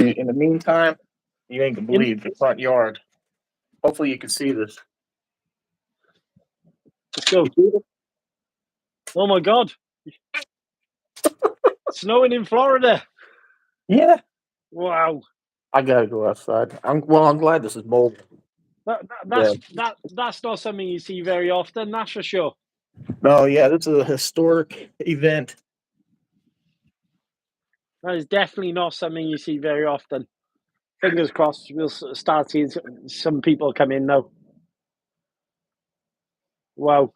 In the meantime, you ain't gonna believe the front yard. Hopefully you can see this. Let's go. Oh my God. Snowing in Florida. Yeah. Wow. I gotta go outside. I'm glad this is mobile. That's not something you see very often, that's for sure. No, yeah, this is a historic event. That is definitely not something you see very often. Fingers crossed, we'll start seeing some people come in now. Wow.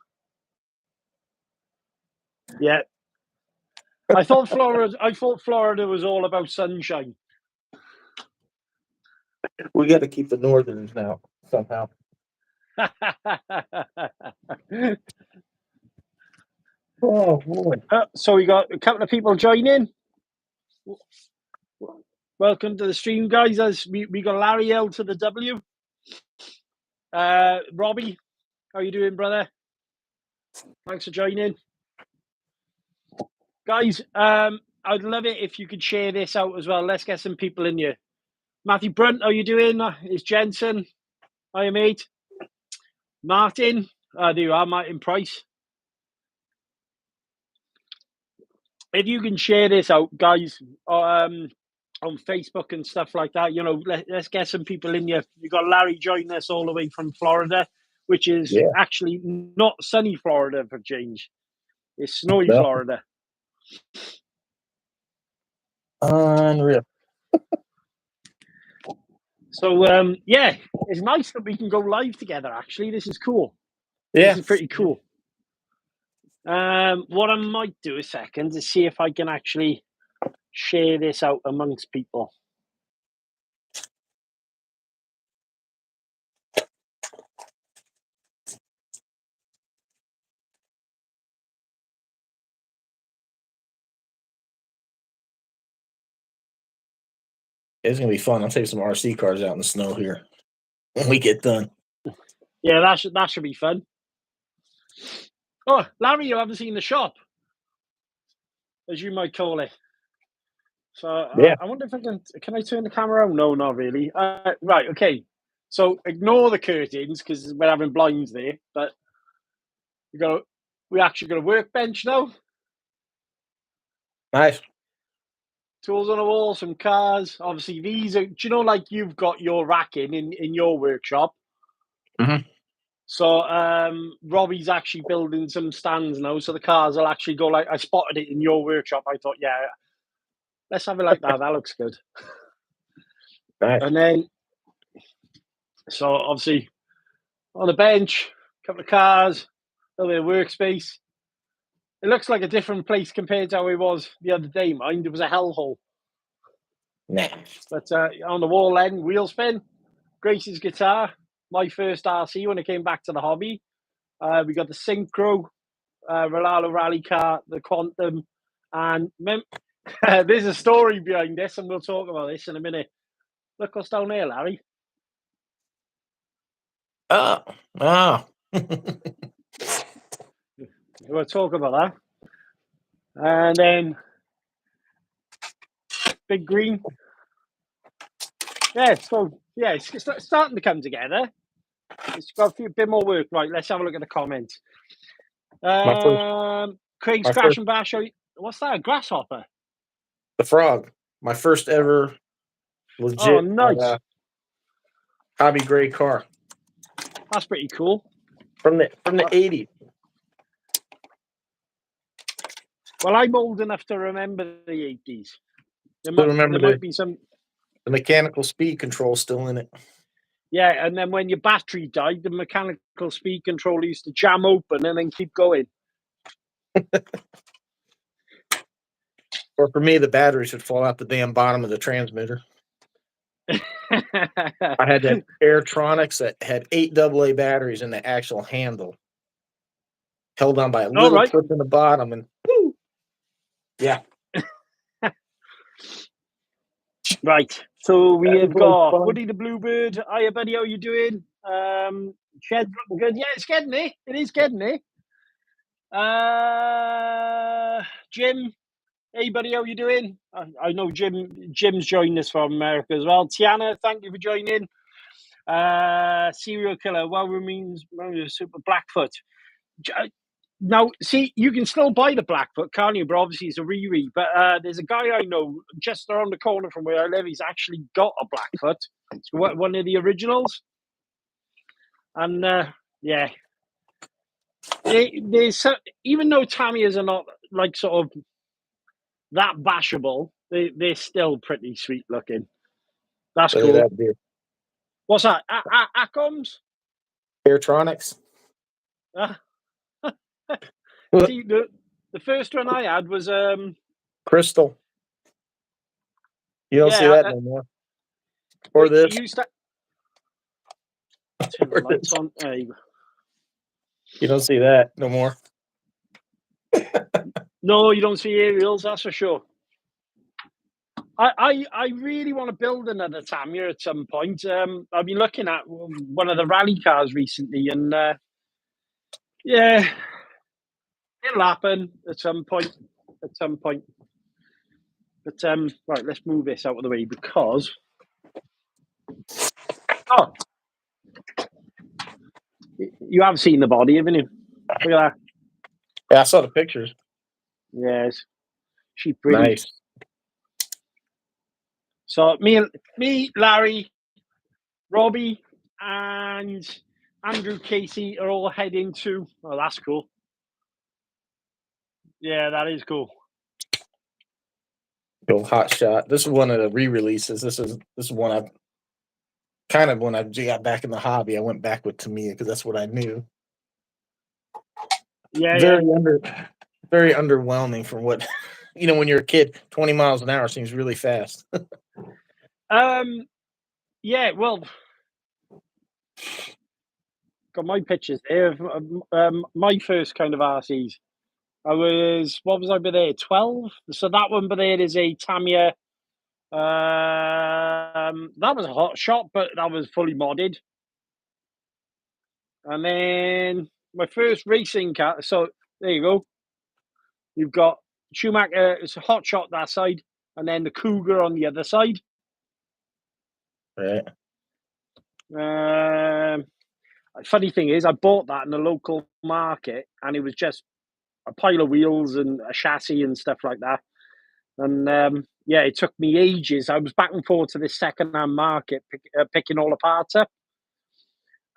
Yeah. I thought Florida was all about sunshine. We got to keep the northerns now somehow. Oh boy! So we got a couple of people joining. Welcome to the stream, guys. As we got Larry L2theW. Robbie, how you doing, brother? Thanks for joining, guys. I'd love it if you could share this out as well. Let's get some people in here. Matthew Brunt, how you doing? It's Jensen. Hiya, mate. Martin, there you are, Martin Price. If you can share this out, guys, on Facebook and stuff like that, you know, let's get some people in here. You got Larry joining us all the way from Florida, which is actually not sunny Florida for change. It's snowy Florida. Unreal. So, yeah, it's nice that we can go live together, actually. This is cool. Yeah. This is pretty cool. What I might do a second is see if I can actually share this out amongst people. It's gonna be fun. I'll take some RC cars out in the snow here when we get done. Yeah, that should be fun. Oh, Larry, you haven't seen the shop, as you might call it. So I wonder if I can I turn the camera on? No, not really. Right, okay. So ignore the curtains because we're having blinds there. But we actually got a workbench now. Nice. Tools on the wall, some cars. Obviously, these are. Do you know, like you've got your racking in your workshop? Mm-hmm. So Robbie's actually building some stands now, so the cars will actually go like I spotted it in your workshop. I thought, yeah, let's have it like that. That looks good. Nice. And then, so obviously on the bench, a couple of cars, a little bit of workspace. It looks like a different place compared to how it was the other day. Mind, it was a hellhole. Nah. But on the wall then, wheel spin, Grace's guitar, my first RC when I came back to the hobby. We got the Synchro, Rolalo Rally Car, the Quantum, and there's a story behind this, and we'll talk about this in a minute. Look what's down there, Larry. We'll talk about that. And then Big Green. Yeah, so yeah, it's starting to come together. It's got a bit more work. Right, let's have a look at the comments. Craig's Crash and Bash. What's that? A grasshopper? The frog. My first ever legit hobby grade car. That's pretty cool. From the 80s. Well, I'm old enough to remember the 80s. There might be some. The mechanical speed control still in it. Yeah, and then when your battery died, the mechanical speed control used to jam open and then keep going. Or for me, the batteries would fall out the damn bottom of the transmitter. I had that Airtronics that had 8 AA batteries in the actual handle, held on by a little clip in the bottom, and woo! Yeah. Right. So we have got Woody the Bluebird. Hiya, buddy. How you doing? Shed looking good. Yeah, it's getting there. It is getting there. Jim, Hey, buddy, how you doing? I know Jim's joined us from America as well. Tiana, thank you for joining. Serial killer, well means super Blackfoot. Now, see, you can still buy the Blackfoot, can't you? But obviously, it's a re-read. But there's a guy I know just around the corner from where I live. He's actually got a Blackfoot. It's one of the originals. And yeah, there's even though Tamiya's are not like sort of that bashable, they're still pretty sweet looking. That's Look cool. at that deer. What's that? Acoms? Airtronics. See, the first one I had was Crystal. You don't see that no more. Or this. Used to turn the lights on. There you go. You don't see that no more. No, you don't see aerials, that's for sure. I really want to build another Tamiya at some point. I've been looking at one of the rally cars recently, and yeah, it'll happen at some point. At some point. But right, let's move this out of the way because you have seen the body, haven't you? Look at that. Yeah, I saw the pictures. Yes, she's brilliant. Nice. So me, Larry, Robbie, and Andrew Casey are all heading to. Oh, that's cool. Yeah, that is cool. Go hot shot. This is one of the re-releases. This is one I've kind of when I got back in the hobby. I went back with Tamiya because that's what I knew. Yeah, very underwhelming from what when you're a kid. 20 miles an hour seems really fast. Yeah, well, got my pictures there of my first kind of RCs. What was I there? 12. So that one there is a Tamiya. That was a hot shot, but that was fully modded. And then my first racing car. So there you go. You've got Schumacher. It's a hot shot that side, and then the Cougar on the other side. Right. Funny thing is, I bought that in the local market, and it was just a pile of wheels and a chassis and stuff like that. And yeah, it took me ages. I was back and forth to this second-hand market, picking all the parts up.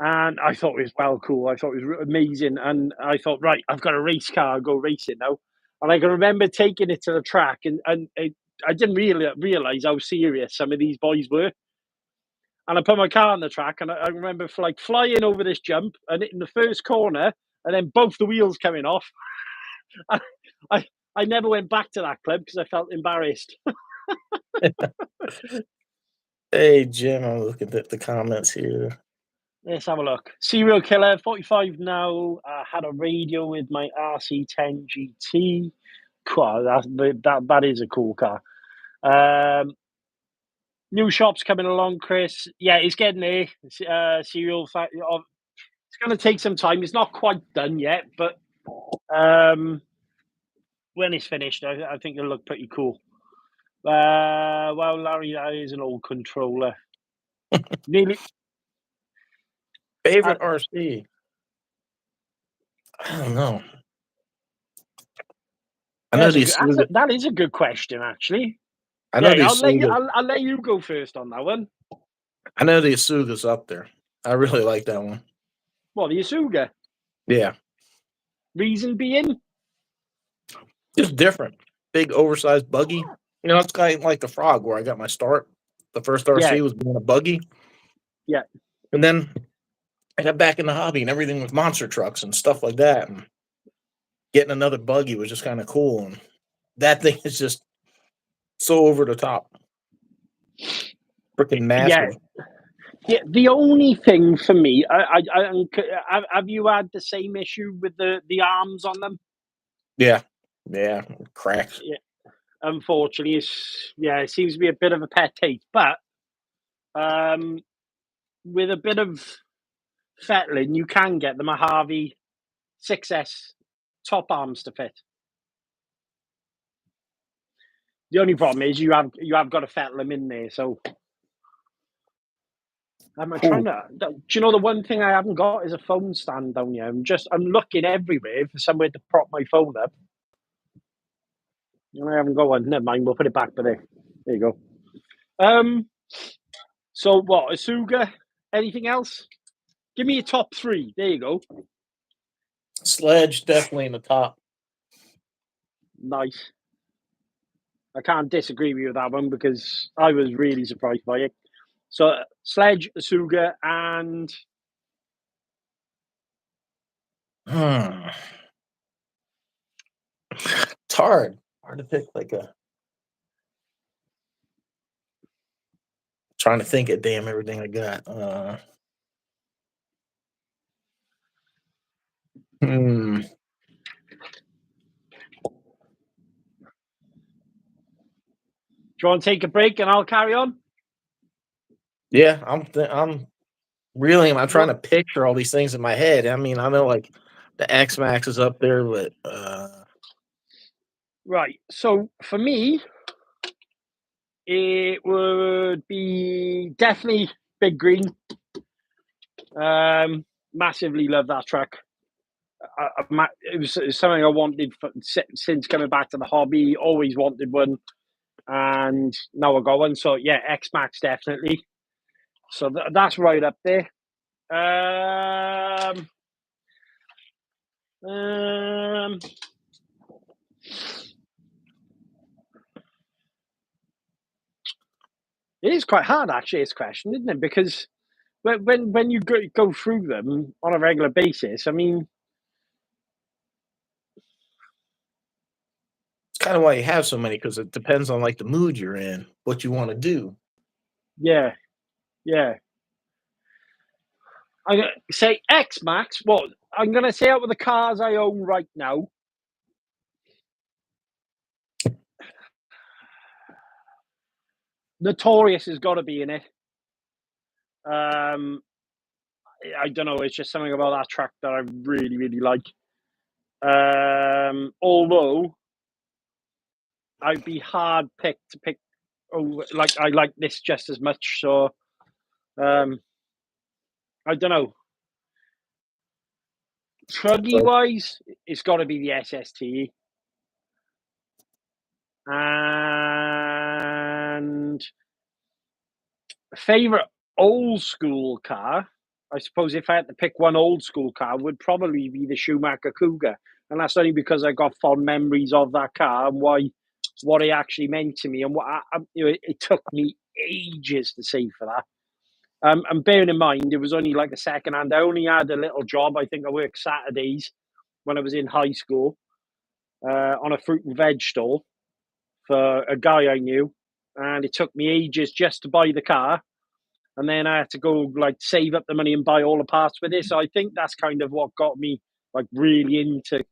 And I thought it was well cool. I thought it was amazing. And I thought, right, I've got a race car. I'll go race it now. And I can remember taking it to the track, and I didn't really realize how serious some of these boys were. And I put my car on the track, and I remember flying over this jump and hitting the first corner, and then both the wheels coming off. I never went back to that club because I felt embarrassed. Hey, Jim, I'm looking at the comments here. Let's have a look. Serial killer, 45 now. Had a radio with my RC10 GT. Cool, that is a cool car. New shops coming along, Chris. Yeah, it's getting there. Serial, it's going to take some time. It's not quite done yet, but when it's finished, I think it'll look pretty cool. Well, Larry, that is an old controller. Nearly. Favorite RC? I don't know. That is a good question, actually. I know I'll let you go first on that one. I know the Isuga's up there. I really like that one. What, the Isuga? Yeah. Reason being? Just different. Big, oversized buggy. It's kind of like the Frog where I got my start. The first RC was being a buggy. Yeah. And then I got back in the hobby and everything with monster trucks and stuff like that. And getting another buggy was just kind of cool. And that thing is just so over the top. Freaking massive. Yeah. The only thing for me, have you had the same issue with the arms on them? Yeah. Cracks. Yeah. Unfortunately, it seems to be a bit of a pet hate, but with a bit of fettling, you can get the Mojave 6S top arms to fit. The only problem is you have got to fettle them in there. So I'm trying to. Do you know the one thing I haven't got is a phone stand down here? I'm looking everywhere for somewhere to prop my phone up. And I haven't got one. Never mind. We'll put it back. But there you go. So what? Asuga? Anything else? Give me a top 3. There you go. Sledge definitely in the top. Nice. I can't disagree with you with that one because I was really surprised by it. So Sledge, Asuga, and It's hard to pick like a. Trying to think of everything I got. do you want to take a break and I'll carry on? Yeah, I'm trying to picture all these things in my head. I mean, I know like the X-Max is up there, but Right. So for me, it would be definitely Big Green. Massively love that truck. It was something I wanted since coming back to the hobby. Always wanted one, and now I got one. So yeah, X-Max definitely. So that's right up there. It is quite hard, actually, this question, isn't it? Because when you go through them on a regular basis, I mean, it's kind of why you have so many, because it depends on like the mood you're in, what you want to do. yeah. I'm gonna say X-Max. Well, I'm gonna say out of the cars I own right now, Notorious has got to be in it. I don't know. It's just something about that truck that I really, really like. Although I'd be hard picked to pick. Oh, like I like this just as much. So I don't know. Truggy wise, it's got to be the SST. And favorite old school car, I suppose if I had to pick one old school car, would probably be the Schumacher Cougar. And that's only because I got fond memories of that car and what it actually meant to me. And it took me ages to save for that. And bearing in mind, it was only like a second hand. I only had a little job. I think I worked Saturdays when I was in high school on a fruit and veg stall for a guy I knew. And it took me ages just to buy the car. And then I had to go like save up the money and buy all the parts with it. So I think that's kind of what got me like really into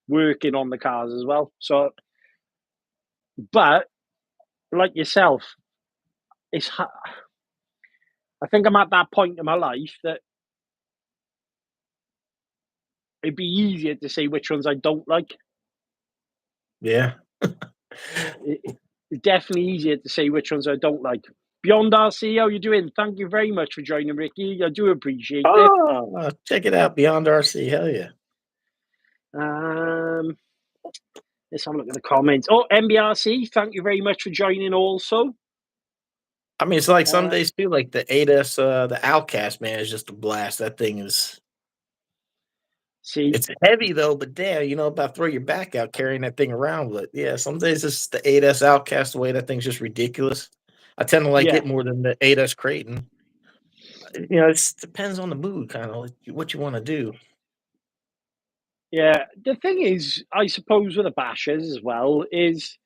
working on the cars as well. So, but like yourself, I think I'm at that point in my life that it'd be easier to say which ones I don't like. Yeah. It's definitely easier to say which ones I don't like. Beyond RC, how you doing? Thank you very much for joining, Ricky. I do appreciate it. Check it out, Beyond RC. Hell yeah. Let's have a look at the comments. Oh, MBRC, thank you very much for joining also. I mean, it's like some days too, like the 8S, the Outcast, man, is just a blast. That thing is. See, it's heavy though, but damn, about throw your back out carrying that thing around. But yeah, some days it's the 8S Outcast, the way that thing's just ridiculous. I tend to like it more than the 8S Creighton. It depends on the mood, kind of like what you want to do. Yeah, the thing is, I suppose with the bashers as well, is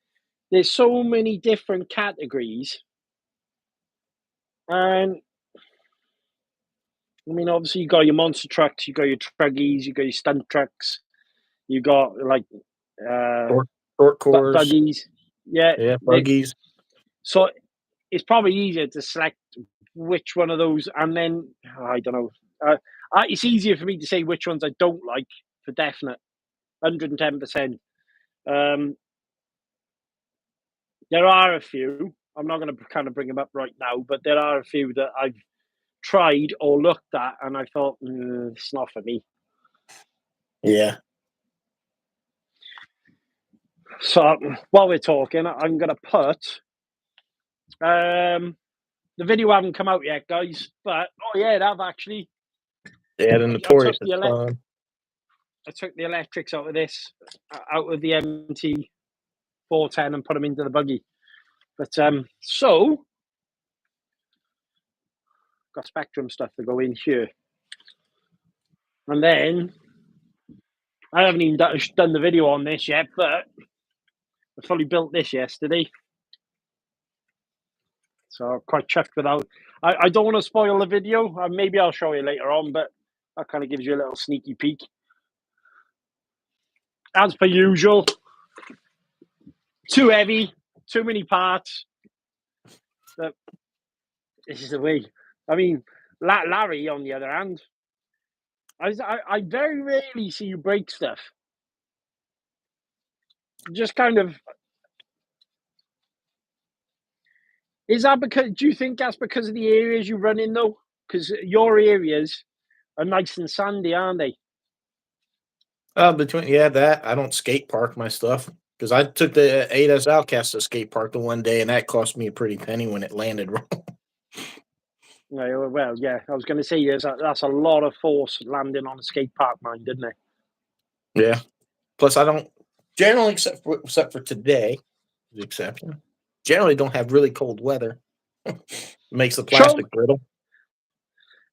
there's so many different categories. And I mean, obviously, you got your monster trucks, you got your truggies, you got your stunt trucks, you got like short cores, buggies. Yeah, buggies. So it's probably easier to select which one of those, and then I don't know. It's easier for me to say which ones I don't like for definite, 110%. There are a few. I'm not going to kind of bring them up right now, but there are a few that I've tried or looked at, and I thought, it's not for me. Yeah. So while we're talking, I'm going to put the video haven't come out yet, guys. But it have actually. Yeah, the I Notorious took is fun. I took the electrics out of this, out of the MT 410, and put them into the buggy. But so got Spectrum stuff to go in here, and then I haven't even done the video on this yet, but I fully built this yesterday. So quite chuffed with that. I don't want to spoil the video. Maybe I'll show you later on, but that kind of gives you a little sneaky peek. As per usual, too heavy, too many parts. But this is the way. I mean, Larry, on the other hand, I very rarely see you break stuff. Just kind of. Is that because? Do you think that's because of the areas you run in, though? Because your areas are nice and sandy, aren't they? That I don't skate park my stuff because I took the 8S Outcast to skate park the one day, and that cost me a pretty penny when it landed wrong. Well, yeah, I was going to say that's a lot of force landing on a skate park, mine, didn't it? Yeah. Plus, I don't generally, except for today, the exception. Generally, don't have really cold weather. Makes the plastic brittle.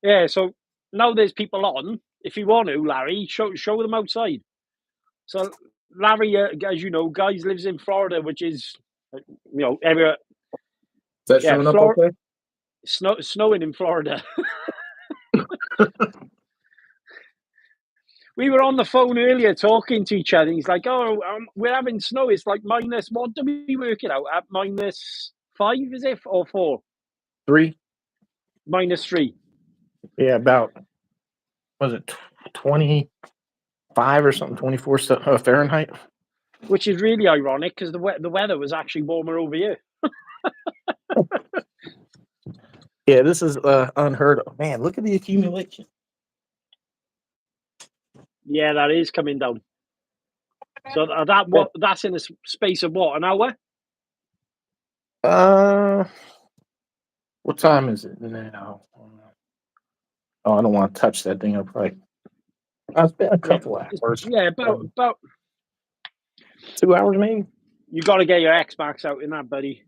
Yeah. So now there's people on. If you want to, Larry, show them outside. So Larry, as you know, guys lives in Florida, which is everywhere. Is that showing up okay? Snowing in Florida. We were on the phone earlier talking to each other. He's like, we're having snow. It's like minus, what do we work it out at? -5, is it? Or 4? 3. -3. Yeah, about, was it 25 or something, 24 Fahrenheit? Which is really ironic because the weather was actually warmer over here. Yeah, this is unheard of. Man, look at the accumulation. Yeah, that is coming down. So that's in the space of what, an hour? What time is it now? Oh, I don't want to touch that thing. I'll probably. It's been a couple hours. Yeah, about 2 hours maybe. You got to get your X-Max out in that, buddy.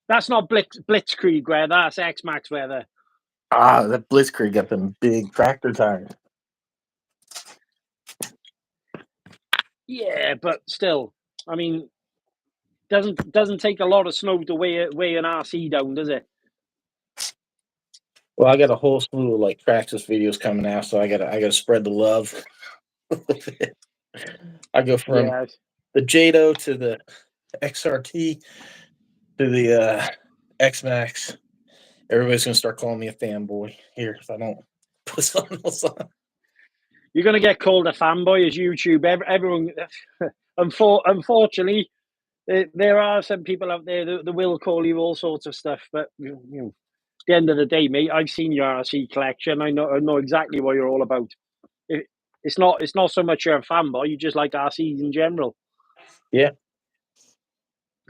That's not Blitzkrieg weather. That's X-Max weather. That Blitzkrieg got them big tractor tires. Yeah, but still, I mean, doesn't take a lot of snow to weigh an RC down, does it? Well, I got a whole slew of like Traxxas videos coming out, so I gotta spread the love. I go from the Jado to the XRT to the X-Max. Everybody's gonna start calling me a fanboy here if I don't put something else on. You're gonna get called a fanboy as YouTube. Everyone, unfortunately, there are some people out there that will call you all sorts of stuff. But at the end of the day, mate, I've seen your RC collection. I know exactly what you're all about. It's not so much you're a fanboy. You just like RCs in general. Yeah.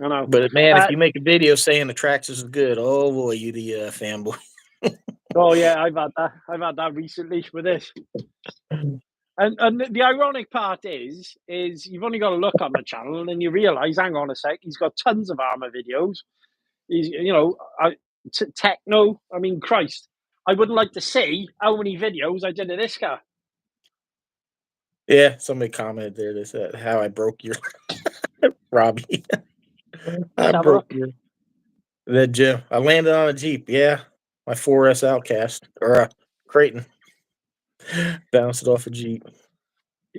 I know. But man, if you make a video saying the Traxxas is good, oh boy, you the fanboy. Oh yeah, I've had that recently with this. And the ironic part is you've only got to look on the channel and you realise, hang on a sec, he's got tons of armour videos. He's techno. I mean, Christ, I wouldn't like to see how many videos I did of this car. Yeah, somebody commented there. They said how I broke your Robbie. I broke the Jim. I landed on a Jeep. Yeah, my 4S Outcast or a Creighton. Bounced it off a Jeep.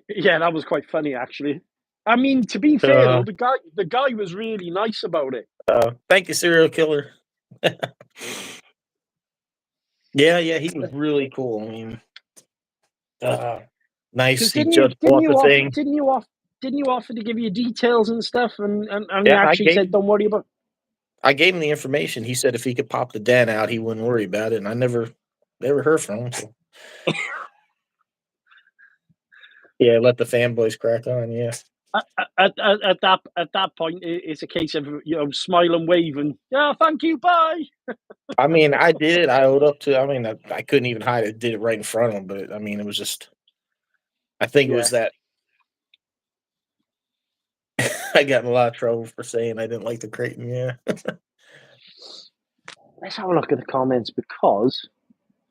Yeah, that was quite funny actually. I mean, to be fair though, the guy was really nice about it. Thank you, serial killer. Yeah, he was really cool. I mean, nice. He just bought the thing. didn't you offer to give you details and stuff? And Yeah, I actually said, don't worry about. I gave him the information. He said if he could pop the dent out, he wouldn't worry about it. And I never heard from him. So. Yeah, let the fanboys crack on. Yeah. At that point, it's a case of smile and wave and thank you, bye. I mean, I did it. I owed up to. I mean, I couldn't even hide it. Did it right in front of him. But I mean, it was just. I think it was that. I got in a lot of trouble for saying I didn't like the Creighton. Yeah. Let's have a look at the comments because.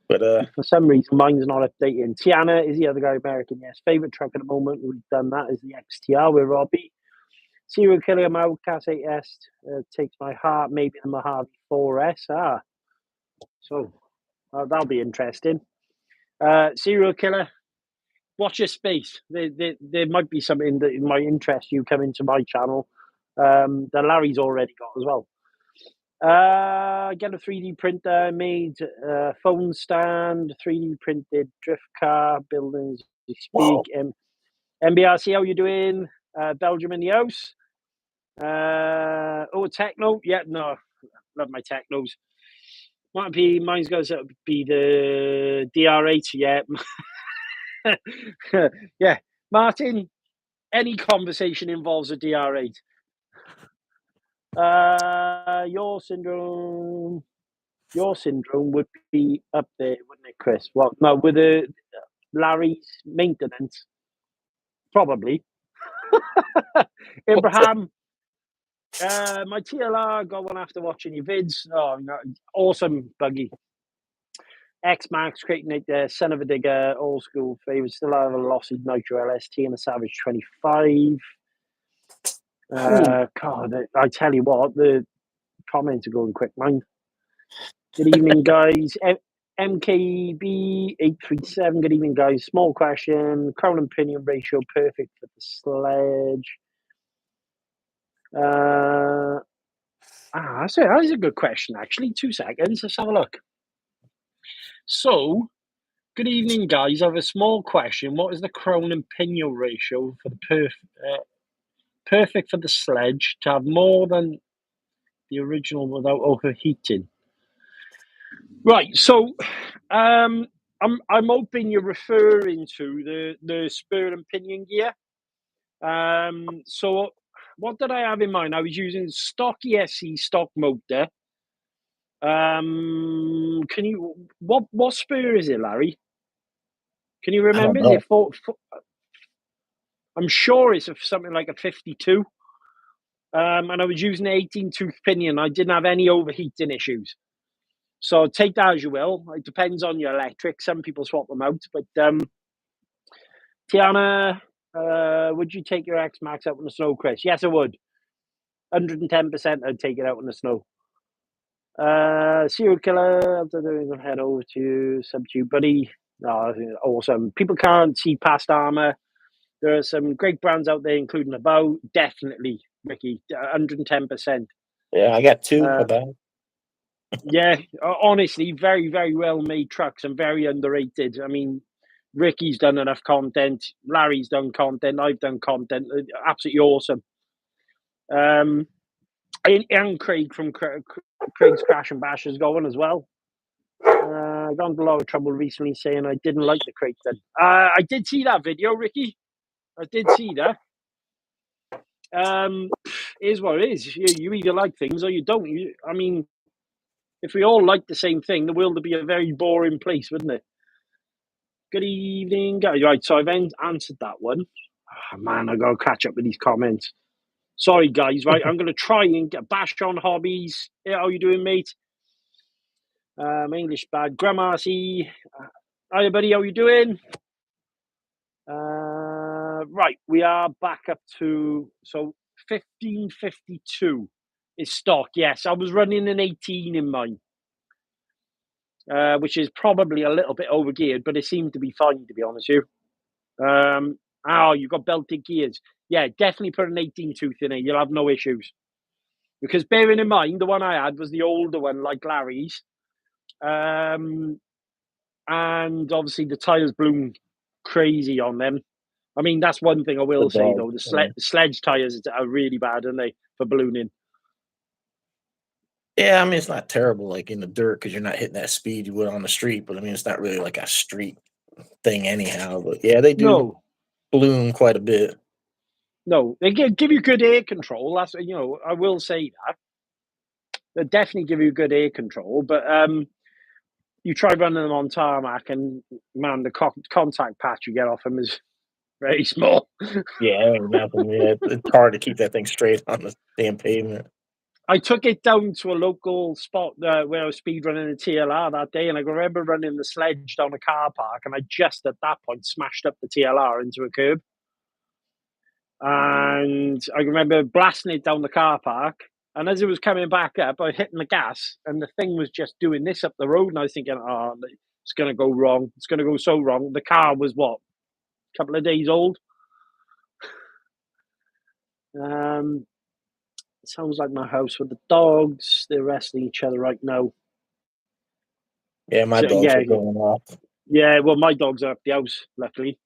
But for some reason, mine's not updating. Tiana is the other guy, American. Yes, favorite truck at the moment. We've done that is the XTR with Robbie. Serial Killer Mouthcast 8S takes my heart. Maybe the Mojave 4S. So that'll be interesting. Serial Killer, watch your space. There might be something that might interest you coming to my channel that Larry's already got as well. Get a 3D printer, made phone stand, 3D printed drift car, buildings you speak. MBRC, how you doing? Belgium in the house. Techno. Yeah, no, love my technos. Mine's going to be the DR8. Yeah. Yeah. Martin, any conversation involves a DR8. Your syndrome would be up there, wouldn't it, Chris? Well, no, with Larry's maintenance, probably. Abraham, my TLR got one after watching your vids. Oh, no, awesome buggy. X-Max, Creighton, son of a digger, old school favourite. Still have a Lossy Nitro LST and a Savage 25. God, I tell you what, the comments are going quick, mind. Good evening, guys. MKB837, good evening, guys. Small question. Crown and pinion ratio perfect for the sledge. That is a good question, actually. 2 seconds. Let's have a look. So, good evening, guys. I have a small question. What is the crown and pinion ratio for the perfect for the sledge to have more than the original without overheating? Right. So, I'm hoping you're referring to the spur and pinion gear. So what did I have in mind? I was using stock ESC stock motor. What spur is it, Larry? Can you remember? Is it I'm sure it's something like a 52. And I was using an 18 tooth pinion. I didn't have any overheating issues. So take that as you will. It depends on your electric. Some people swap them out. But Tiana, would you take your X-Max out in the snow, Chris? Yes, I would. 110% I'd take it out in the snow. Serial Killer, after doing a head over to Subtube Buddy. Oh, awesome. People can't see past armor. There are some great brands out there, including About. Definitely, Ricky, 110%. Yeah, I got 2 About. Yeah, honestly, very, very well made trucks and very underrated. I mean, Ricky's done enough content. Larry's done content. I've done content. Absolutely awesome. And Craig from Craig's Crash and Bash has got one as well. I got into a lot of trouble recently saying I didn't like the Creighton. I did see that video, Ricky. I did see that. Is what it is. You either like things or you don't. I mean, if we all like the same thing, the world would be a very boring place, wouldn't it? Good evening, guys. Right, so I've answered that one. Oh, man, I got to catch up with these comments. Sorry, guys. Right, I'm going to try and get Bash on Hobbies. Yeah, how you doing, mate? My English bad. Gramarcy. Hiya, buddy. How you doing? Right, we are back up to 1552 is stock. Yes, I was running an 18 in mine, which is probably a little bit overgeared, but it seemed to be fine, to be honest with you. You got belted gears. Yeah, definitely put an 18 tooth in it. You'll have no issues. Because bearing in mind, the one I had was the older one, like Larry's. And obviously the tyres blew crazy on them. I mean, that's one thing I will say, though. dogs, The sledge tires are really bad, aren't they, for ballooning? Yeah, I mean, it's not terrible like in the dirt because you're not hitting that speed you would on the street. But I mean, it's not really like a street thing anyhow. But yeah, they do No, balloon quite a bit. no. They give you good air control. That's, I will say that. They definitely give you good air control. But you try running them on tarmac, and man, the contact patch you get off them is very small. Yeah, ain't nothing. Yeah, it's hard to keep that thing straight on the damn pavement. I took it down to a local spot where I was speed running the TLR that day, and I remember running the sledge down a car park, and I just at that point smashed up the TLR into a curb. And I remember blasting it down the car park, and as it was coming back up, I hit the gas, and the thing was just doing this up the road, and I was thinking, oh, it's going to go wrong. It's going to go so wrong. The car was, what, a couple of days old? Sounds like my house with the dogs. They're wrestling each other right now. Yeah, my So, dogs are going off. yeah, well, my dogs are up the house, luckily.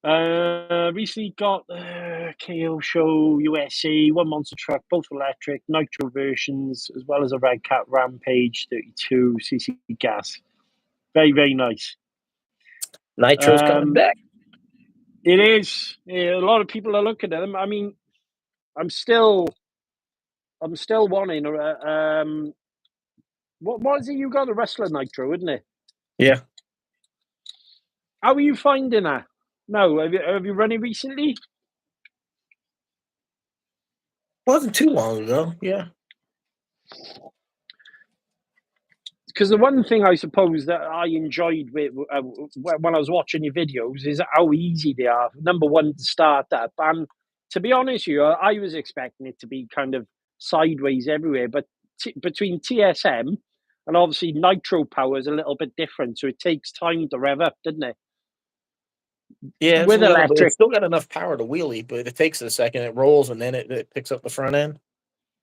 Recently got KO Show USA, one monster truck, both electric, nitro versions, as well as a Red Cat Rampage 32 cc gas. Very, very nice. Nitro's coming back. It is. Yeah, a lot of people are looking at them. I mean, I'm still wanting what is it you got? A Wrestler Nitro, isn't it? Yeah. How are you finding that? No, have you run it recently? Wasn't too long ago. Yeah. Because the one thing I suppose that I enjoyed with when I was watching your videos is how easy they are. Number one, to start up, and to be honest with you, I was expecting it to be kind of sideways everywhere, but between TSM and obviously nitro power is a little bit different, so it takes time to rev up, doesn't it? Yeah, it's a With little, but electric, it's still got enough power to wheelie, but it takes a second. It rolls and then it picks up the front end.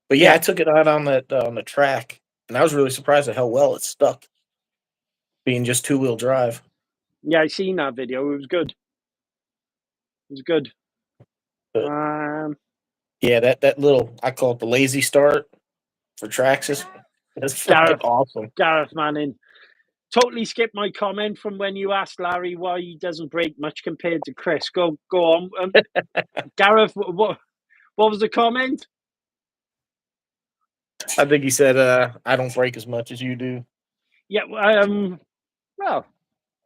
But yeah, I took it out on that on the track, and I was really surprised at how well it stuck, being just 2-wheel drive. yeah, I seen that video. It was good. It was good. But yeah, that little, I call it the lazy start for tracks is fucking awesome. Gareth Manning. Totally skipped my comment from when you asked Larry why he doesn't break much compared to Chris. Go on, Gareth. What was the comment? I think he said, "I don't break as much as you do." Yeah. Well,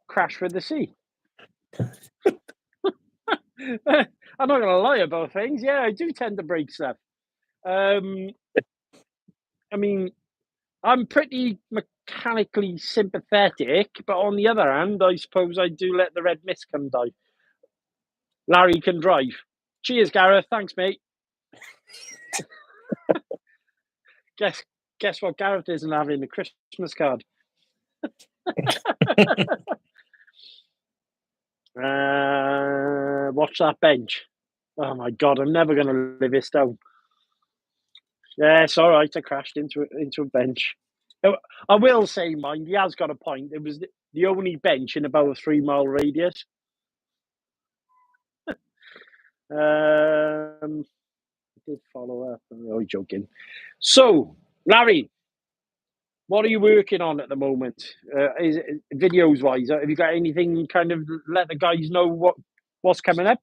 crash for the sea. I'm not gonna lie about things. Yeah, I do tend to break stuff. I mean, I'm pretty mechanically sympathetic, but on the other hand, I suppose I do let the red mist come down. Larry can drive. Cheers, Gareth. Thanks, mate. Guess what? Gareth isn't having a Christmas card. Watch that bench. Oh my god, I'm never going to live this down. Yeah, it's all right. I crashed into a bench. I will say, mind, he has got a point. It was the only bench in about a 3-mile radius. I did follow up. Oh, joking. So, Larry, what are you working on at the moment? Is it, videos wise, have you got anything kind of let the guys know what's coming up?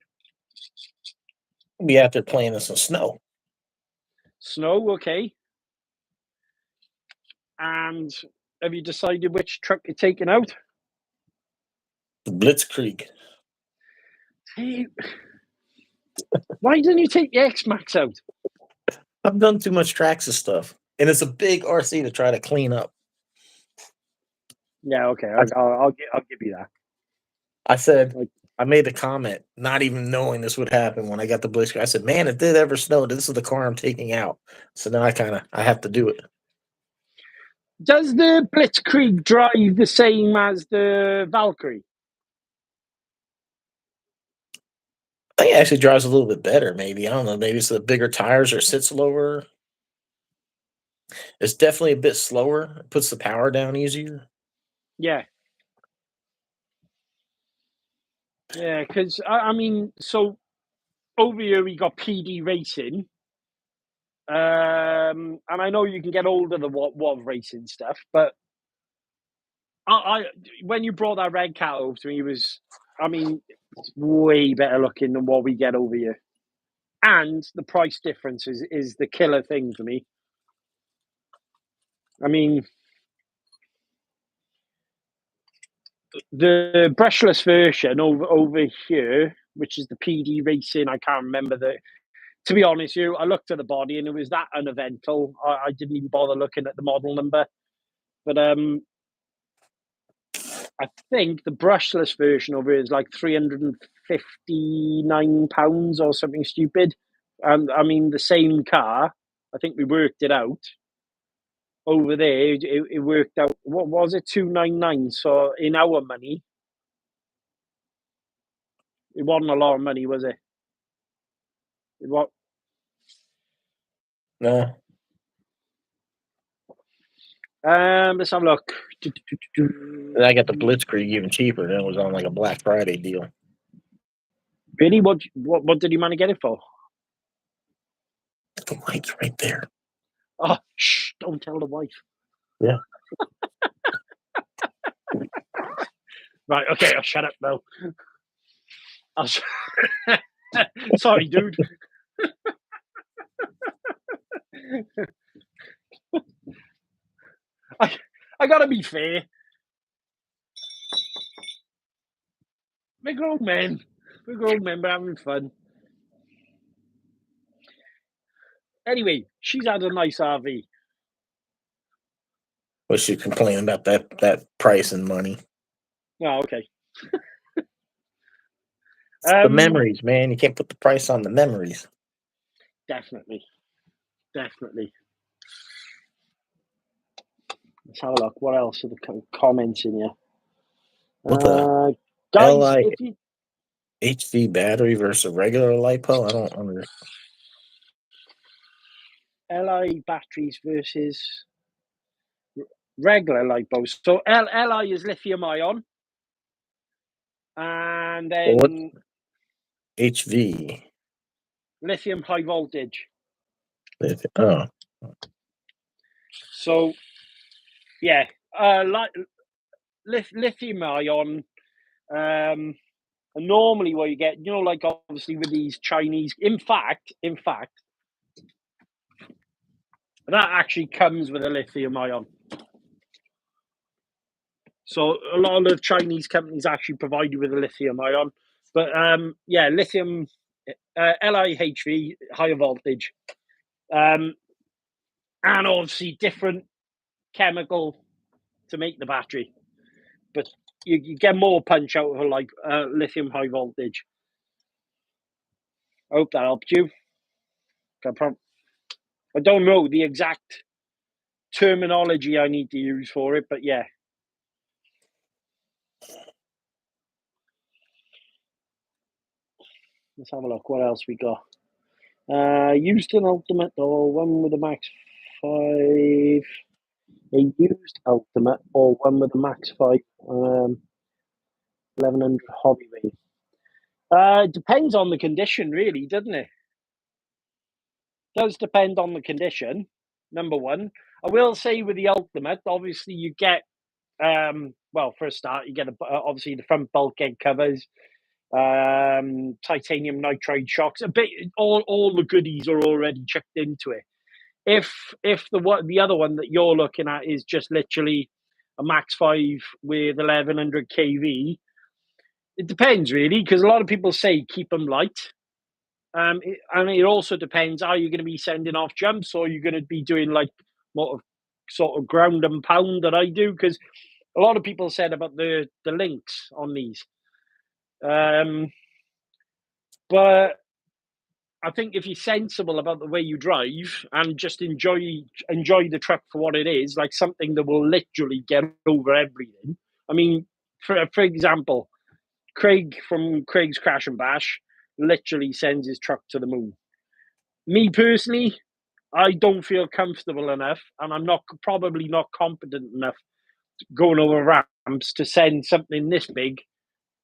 We'll be out there playing in some snow. Snow, okay. And have you decided which truck you're taking out? The Blitzkrieg. Hey, why didn't you take the X-Max out? I've done too much tracks and stuff, and it's a big RC to try to clean up. Yeah, okay, I'll give you that. I said, I made the comment, not even knowing this would happen when I got the Blitzkrieg. I said, "Man, if it ever snowed, this is the car I'm taking out." So now I have to do it. Does the Blitzkrieg drive the same as the Valkyrie? I think it actually drives a little bit better, maybe. I don't know. Maybe it's the bigger tires or sits lower. It's definitely a bit slower. It puts the power down easier. Yeah. Yeah, because I mean, so over here we got PD Racing, and I know you can get older than what racing stuff, but I when you brought that red cat over to me, it was, I mean, it's way better looking than what we get over here, and the price difference is the killer thing for me. I mean, the brushless version over here, which is the PD Racing, I can't remember the. To be honest with you, I looked at the body and it was that uneventful. I didn't even bother looking at the model number. But I think the brushless version over here is like £359 or something stupid. And I mean, the same car, I think we worked it out. Over there, it worked out, what was it, 299. So in our money, it wasn't a lot of money, was it? What? No. Let's have a look. And I got the Blitzkrieg even cheaper. And it was on like a Black Friday deal. Really? What did you manage to get it for? The light's right there. Oh, shh! Don't tell the wife. Yeah. Right. Okay. I'll shut up now. Sorry, dude. I gotta be fair. We're grown men. We're having fun. Anyway, she's had a nice RV. But she complaining about that price and money. Oh, okay. The memories, man. You can't put the price on the memories. Definitely. Let's have a look. What else are the comments in here? With a guys, LI if you HV battery versus a regular LiPo, I don't understand. Li batteries versus regular LiPos. So Li is lithium ion, and then HV lithium high voltage. Oh, so yeah, lithium ion. And normally, what you get, you know, like obviously with these Chinese. In fact, that actually comes with a lithium ion. So a lot of the Chinese companies actually provide you with a lithium ion. But yeah, lithium, LiHV, higher voltage. And obviously different chemical to make the battery. But you get more punch out of a lithium high voltage. I hope that helped you. I don't know the exact terminology I need to use for it, but yeah. Let's have a look. What else we got? Used an Ultimate or one with a Max 5. A used Ultimate or one with a Max 5 1100 hobby weight. Depends on the condition, really, doesn't it? Does depend on the condition, number one. I will say with the Ultimate, obviously you get, well, for a start, you get obviously the front bulkhead covers, titanium nitride shocks, a bit, all the goodies are already checked into it. If the other one that you're looking at is just literally a Max 5 with 1100 kV, it depends really, because a lot of people say keep them light. And it also depends, are you going to be sending off jumps, or are you going to be doing like more sort of ground and pound that I do? Because a lot of people said about the links on these. But I think if you're sensible about the way you drive and just enjoy the truck for what it is, like something that will literally get over everything. I mean, for example, Craig from Craig's Crash and Bash literally sends his truck to the moon. Me personally, I don't feel comfortable enough, and I'm probably not competent enough going over ramps to send something this big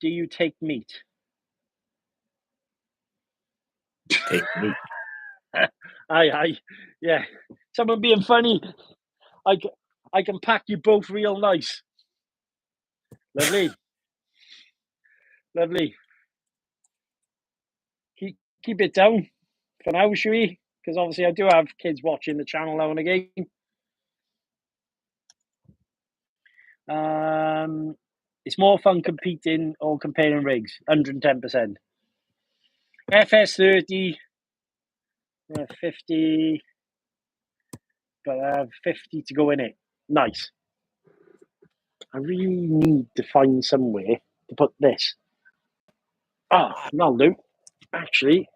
do you take meat? Take meat. Aye, yeah. Someone being funny. I can pack you both real nice. Lovely. Lovely. Keep it down for now, shall we? Because obviously I do have kids watching the channel now and again. It's more fun competing or comparing rigs. 110%. FS30, 50, but I have 50 to go in it. Nice. I really need to find somewhere to put this. That'll do. Actually,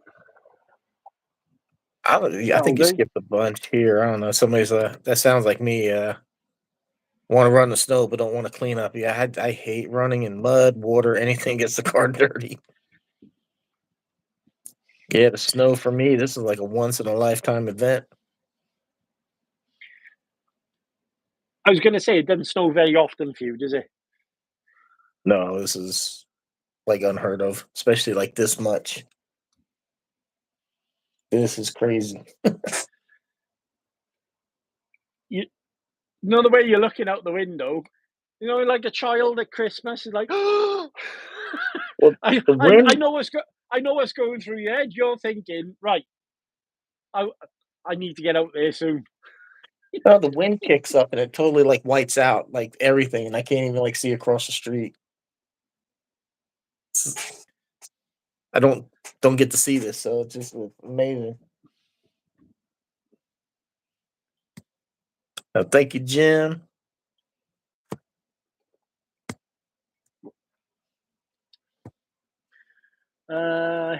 I think you skipped a bunch here. I don't know. Somebody's that sounds like me. Want to run the snow but don't want to clean up. Yeah, I hate running in mud, water, anything gets the car dirty. Yeah, the snow for me, this is like a once in a lifetime event. I was going to say it doesn't snow very often for you, does it? No, this is like unheard of, especially like this much. This is crazy. You know the way you're looking out the window, you know, like a child at Christmas is like, oh. Well, I know what's going through your head. You're thinking, right, I need to get out there soon. No, the wind kicks up and it totally like whites out like everything, and I can't even like see across the street. I don't get to see this, so it's just amazing. Thank you, Jim.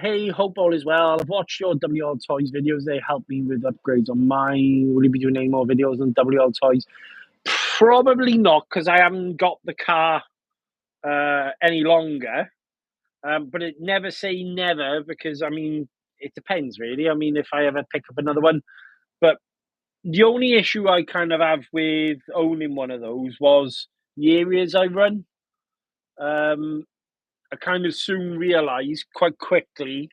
Hey, hope all is well. I've watched your WL Toys videos. They help me with upgrades on mine. Will you be doing any more videos on WL Toys? Probably not, because I haven't got the car any longer. But it never say never, because I mean, it depends really. I mean, if I ever pick up another one. But the only issue I kind of have with owning one of those was the areas I run. I kind of soon realised quite quickly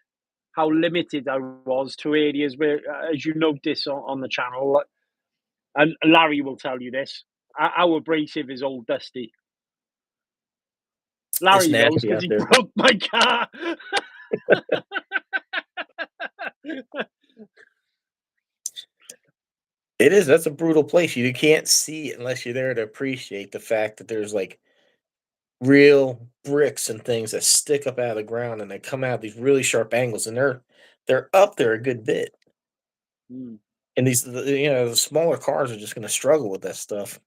how limited I was to areas where, as you notice on the channel, and Larry will tell you this, our abrasive is old dusty. Larry knows because he broke my car. It is. That's a brutal place. You can't see it unless you're there to appreciate the fact that there's like real bricks and things that stick up out of the ground and they come out these really sharp angles, and they're up there a good bit. Mm. And the smaller cars are just going to struggle with that stuff.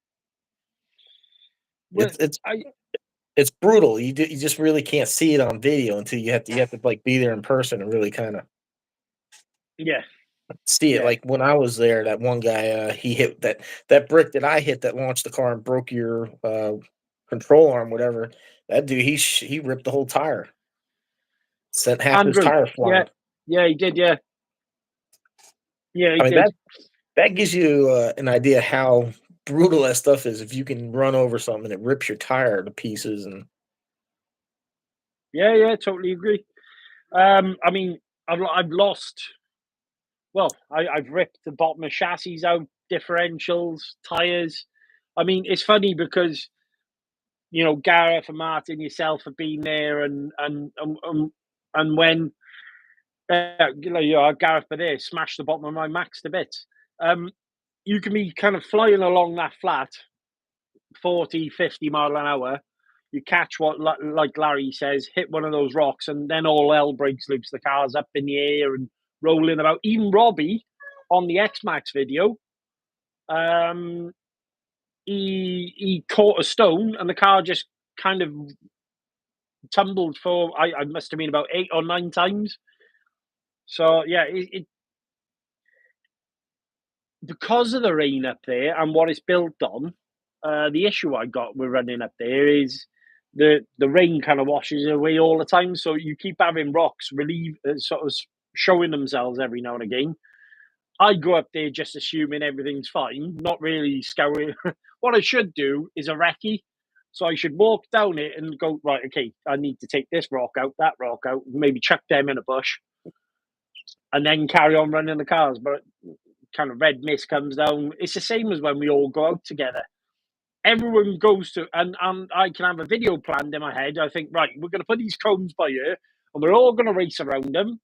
Well, it's brutal. You just really can't see it on video until you have to like be there in person and really kind of see it. Yeah. Like when I was there, that one guy he hit that brick that I hit that launched the car and broke your control arm, whatever. That dude, he ripped the whole tire, sent half his tire flying. Yeah, he did. Yeah, he did. That gives you an idea how brutal that stuff is. If you can run over something and it rips your tire to pieces, and yeah, totally agree. I mean, I've lost. Well, I've ripped the bottom of chassis out, differentials, tires. I mean, it's funny because Gareth and Martin, yourself have been there, and when Gareth there smashed the bottom of my Max to bits. You can be kind of flying along that flat, 40, 50 mile an hour. You catch what, like Larry says, hit one of those rocks, and then all hell breaks loose. The car's up in the air and rolling about. Even Robbie on the X-Max video, he caught a stone and the car just kind of tumbled for, I must have been about 8 or 9 times. So yeah, it because of the rain up there and what it's built on, the issue I got with running up there is the rain kind of washes away all the time. So you keep having rocks sort of showing themselves every now and again. I go up there just assuming everything's fine, not really scouring. What I should do is a recce, So I should walk down it and go, right, okay, I need to take this rock out, that rock out, maybe chuck them in a bush, and then carry on running the cars. But kind of red mist comes down. It's the same as when we all go out together. Everyone goes to, and I can have a video planned in my head. I think, right, we're going to put these cones by here, and we're all going to race around them.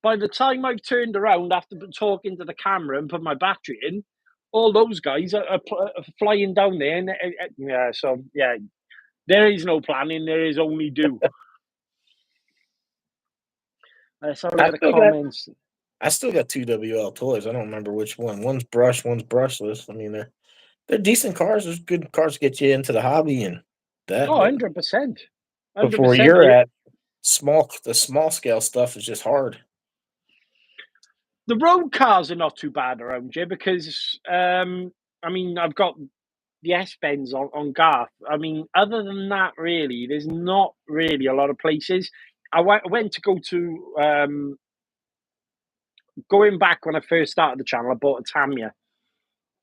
By the time I've turned around after talking to the camera and put my battery in, all those guys are flying down there. And there is no planning. There is only do. Let's have a look at the comments. I still got two WL toys. I don't remember which one. One's brushed, one's brushless. I mean, they're decent cars. There's good cars to get you into the hobby and that. 100%. Before you're at the small scale stuff is just hard. The road cars are not too bad around here because, I've got the S-Bends on Garth. I mean, other than that, really, there's not really a lot of places. I went to go to, going back when I first started the channel, I bought a Tamiya.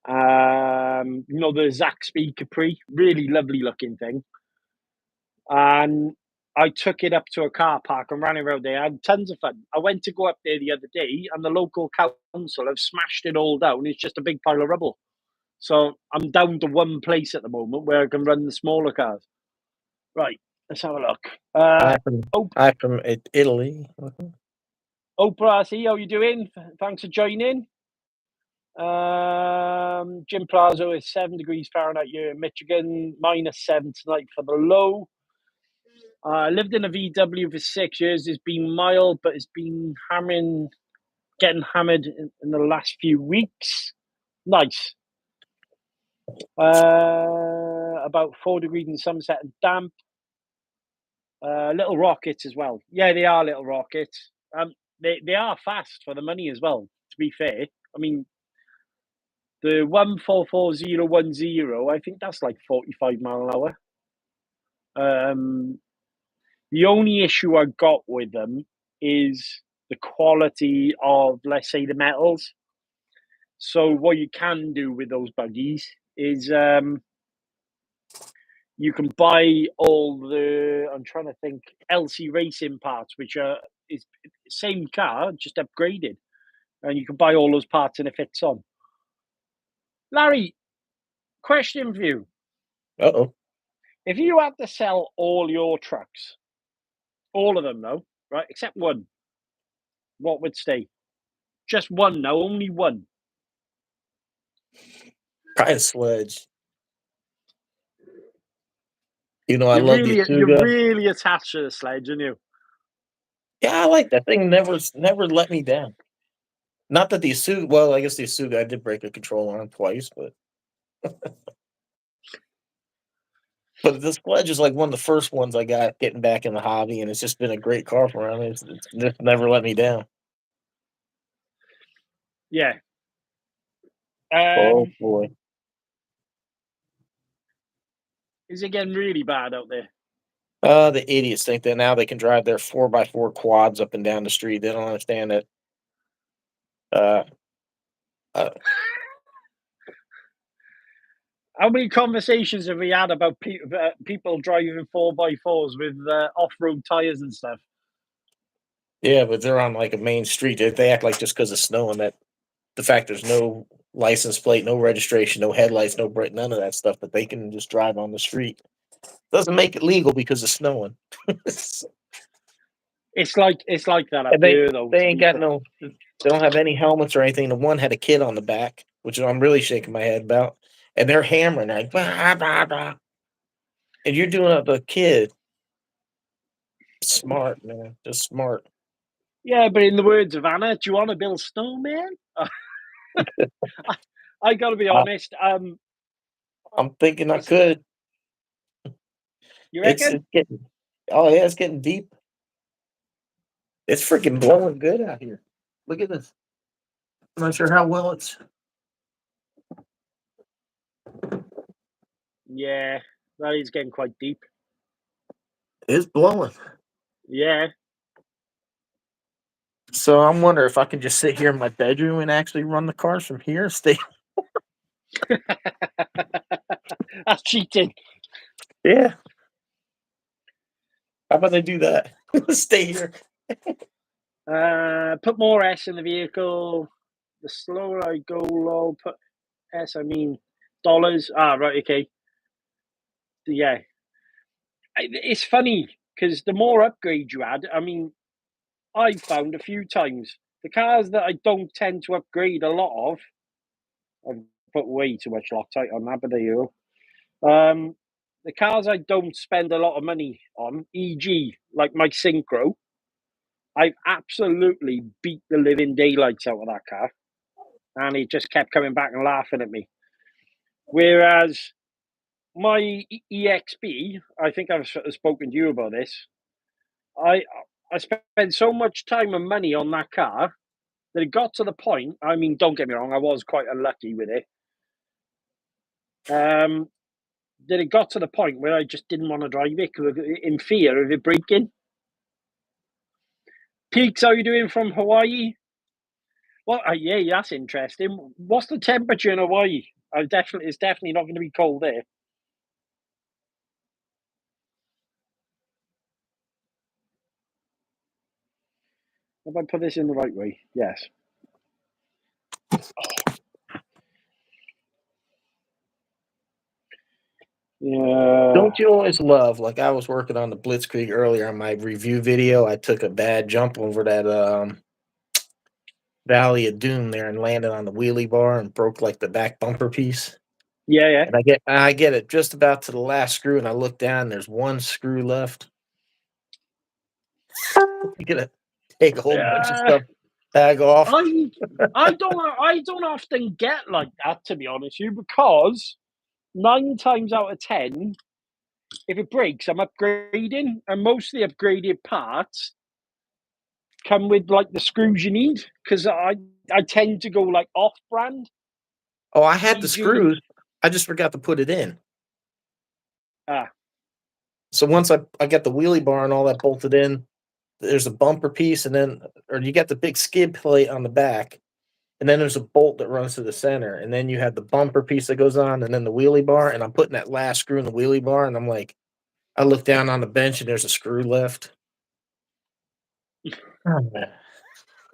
The Zaxby Capri, really lovely looking thing. And I took it up to a car park and ran around there. I had tons of fun. I went to go up there the other day, and the local council have smashed it all down. It's just a big pile of rubble. So I'm down to one place at the moment where I can run the smaller cars. Right, let's have a look. I'm from Italy. Oprah RC, how you doing? Thanks for joining. Jim Plazo is 7 degrees Fahrenheit here in Michigan, -7 tonight for the low. I lived in a VW for 6 years. It's been mild, but it's been getting hammered in the last few weeks. Nice. About 4 degrees in Somerset and damp. Little rockets as well. Yeah, they are little rockets. They are fast for the money as well, to be fair. I mean, the 144010, I think that's like 45 mile an hour. The only issue I got with them is the quality of, let's say, the metals. So what you can do with those buggies is you can buy all the, I'm trying to think, LC racing parts, which is same car, just upgraded. And you can buy all those parts and it fits on. Larry, question for you. Uh-oh. If you had to sell all your trucks, all of them though, right, except one, what would stay? Just one now, only one. Probably a sledge. I love the Isuga. You're really attached to the sledge, aren't you? Yeah, I like that thing. Never let me down. Not that the Isuga. Well, I guess the Isuga I did break a control on twice, but but the sledge is like one of the first ones I got getting back in the hobby, and it's just been a great car for me. It's just never let me down. Yeah. Oh boy. Is it getting really bad out there? The idiots think that now they can drive their 4x4 quads up and down the street. They don't understand that. How many conversations have we had about people driving 4x4s with off-road tires and stuff? Yeah, but they're on like a main street. They act like just because it's snowing that the fact there's no license plate, no registration, no headlights, no brake, none of that stuff, that they can just drive on the street. Doesn't make it legal because it's snowing. It's like that up there, though. They ain't got no. They don't have any helmets or anything. The one had a kid on the back, which I'm really shaking my head about, and they're hammering like blah, blah, blah. And you're doing it the kid. Smart, man, just smart. Yeah, but in the words of Anna, do you want to build snowman? I got to be honest. I'm thinking I could. You reckon? It's getting. Oh yeah, it's getting deep. It's freaking blowing good out here. Look at this. I'm not sure how well it's. Yeah, that is getting quite deep. It's blowing. Yeah. So I'm wondering if I can just sit here in my bedroom and actually run the cars from here and stay. That's cheating. Yeah. How about they do that? Stay here. Put more S in the vehicle. The slower I go low, put S, I mean dollars. Right, okay. Yeah. It's funny because the more upgrades you add, I mean, I've found a few times the cars that I don't tend to upgrade a lot of, I've put way too much Loctite on that, but there you go. The cars I don't spend a lot of money on, e.g., like my Synchro, I've absolutely beat the living daylights out of that car, and it just kept coming back and laughing at me. Whereas my EXP, I think I've spoken to you about this. I spent so much time and money on that car that it got to the point. I mean, don't get me wrong, I was quite unlucky with it. That it got to the point where I just didn't want to drive it in fear of it breaking. Peaks, how are you doing from Hawaii? Well, yeah, that's interesting. What's the temperature in Hawaii? It's definitely not going to be cold there. Have I put this in the right way? Yes. Yeah. Don't you always love, like I was working on the Blitzkrieg earlier on my review video, I took a bad jump over that Valley of Doom there and landed on the wheelie bar and broke like the back bumper piece. Yeah. And I get it just about to the last screw and I look down and there's one screw left. You're gonna take a whole bunch of stuff, tag off. I don't often get like that, to be honest with you, because 9 times out of 10, if it breaks, I'm upgrading, and most of the upgraded parts come with like the screws you need, because I tend to go like off brand. Oh, I had the E.g. screws. I just forgot to put it in. Ah. So once I got the wheelie bar and all that bolted in, there's a bumper piece, and then or you got the big skid plate on the back, and then there's a bolt that runs to the center, and then you have the bumper piece that goes on, and then the wheelie bar, and I'm putting that last screw in the wheelie bar, and I'm like, I look down on the bench, and there's a screw left. Oh, man.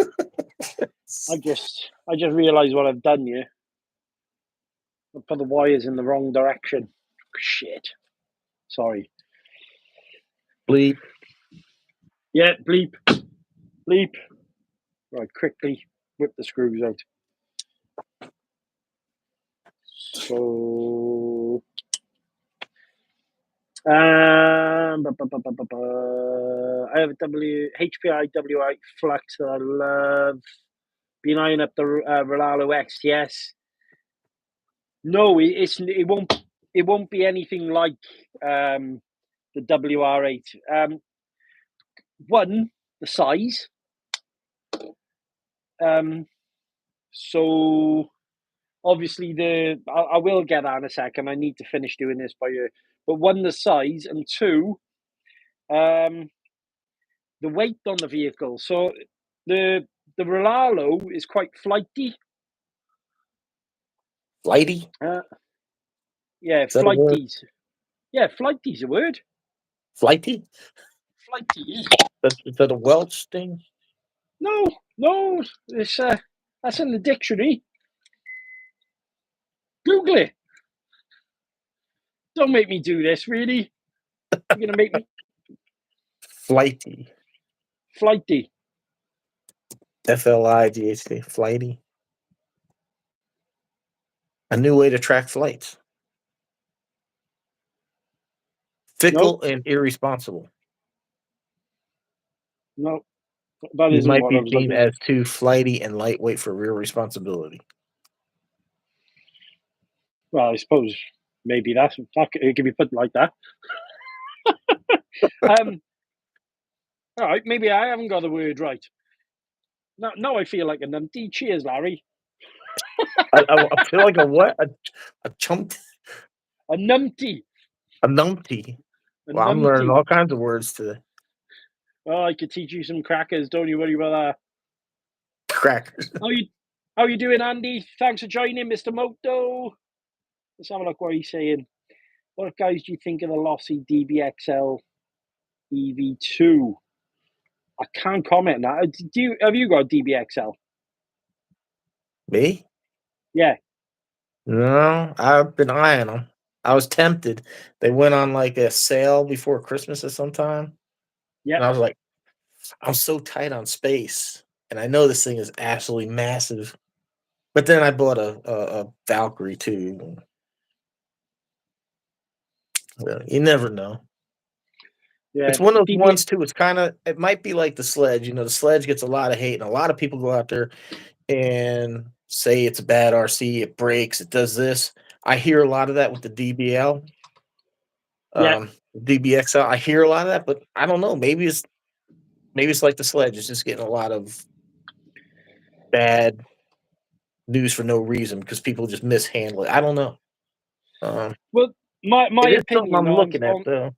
I just realized what I've done here. I put the wires in the wrong direction. Shit. Sorry. Bleep. Yeah, bleep. Bleep. Right, quickly whip the screws out. So I have a HPI W8 flux that I love. Been eyeing up the Rolalo XTS. No, it won't be anything like the WR8. One, the size. So obviously I will get that in a second. I need to finish doing this by you. But one, the size, and two, the weight on the vehicle. So the Rolalo is quite flighty. Flighty? Yeah, Is that a word? flighties. Yeah, flighty's a word. Flighty? Flighty. Is that a Welsh thing? No, it's that's in the dictionary. Google it. Don't make me do this, really. You're gonna make me Flighty. flighty. FLIGHT. Flighty. A new way to track flights. Fickle and irresponsible. No, that You isn't might what I be was seen looking. as too flighty and lightweight for real responsibility. Well, I suppose maybe it can be put like that. All right, maybe I haven't got the word right. Now I feel like a numpty. Cheers, Larry. I feel like a what? A chump? A numpty. A numpty. A Well, I'm learning numpty. all kinds of words today. Oh, I could teach you some crackers. Don't you worry about that. Crackers. How you doing, Andy? Thanks for joining, Mr. Moto. Let's have a look what he's saying. What guys do you think of the Lossy DBXL EV2? I can't comment on that. Have you got a DBXL? Me? Yeah. No, I've been eyeing them. I was tempted. They went on like a sale before Christmas at some time, Yeah. and I was like, I'm so tight on space, and I know this thing is absolutely massive. But then I bought a Valkyrie too. Well, you never know. Yeah. It's one of those ones too. It might be like the Sledge. You know, the Sledge gets a lot of hate, and a lot of people go out there and say it's a bad RC, it breaks, it does this. I hear a lot of that with the DBL, Yeah. DBXL. I hear a lot of that, but I don't know. Maybe it's like the Sledge. It's just getting a lot of bad news for no reason because people just mishandle it. I don't know. Well, my It is something opinion I'm on looking at though.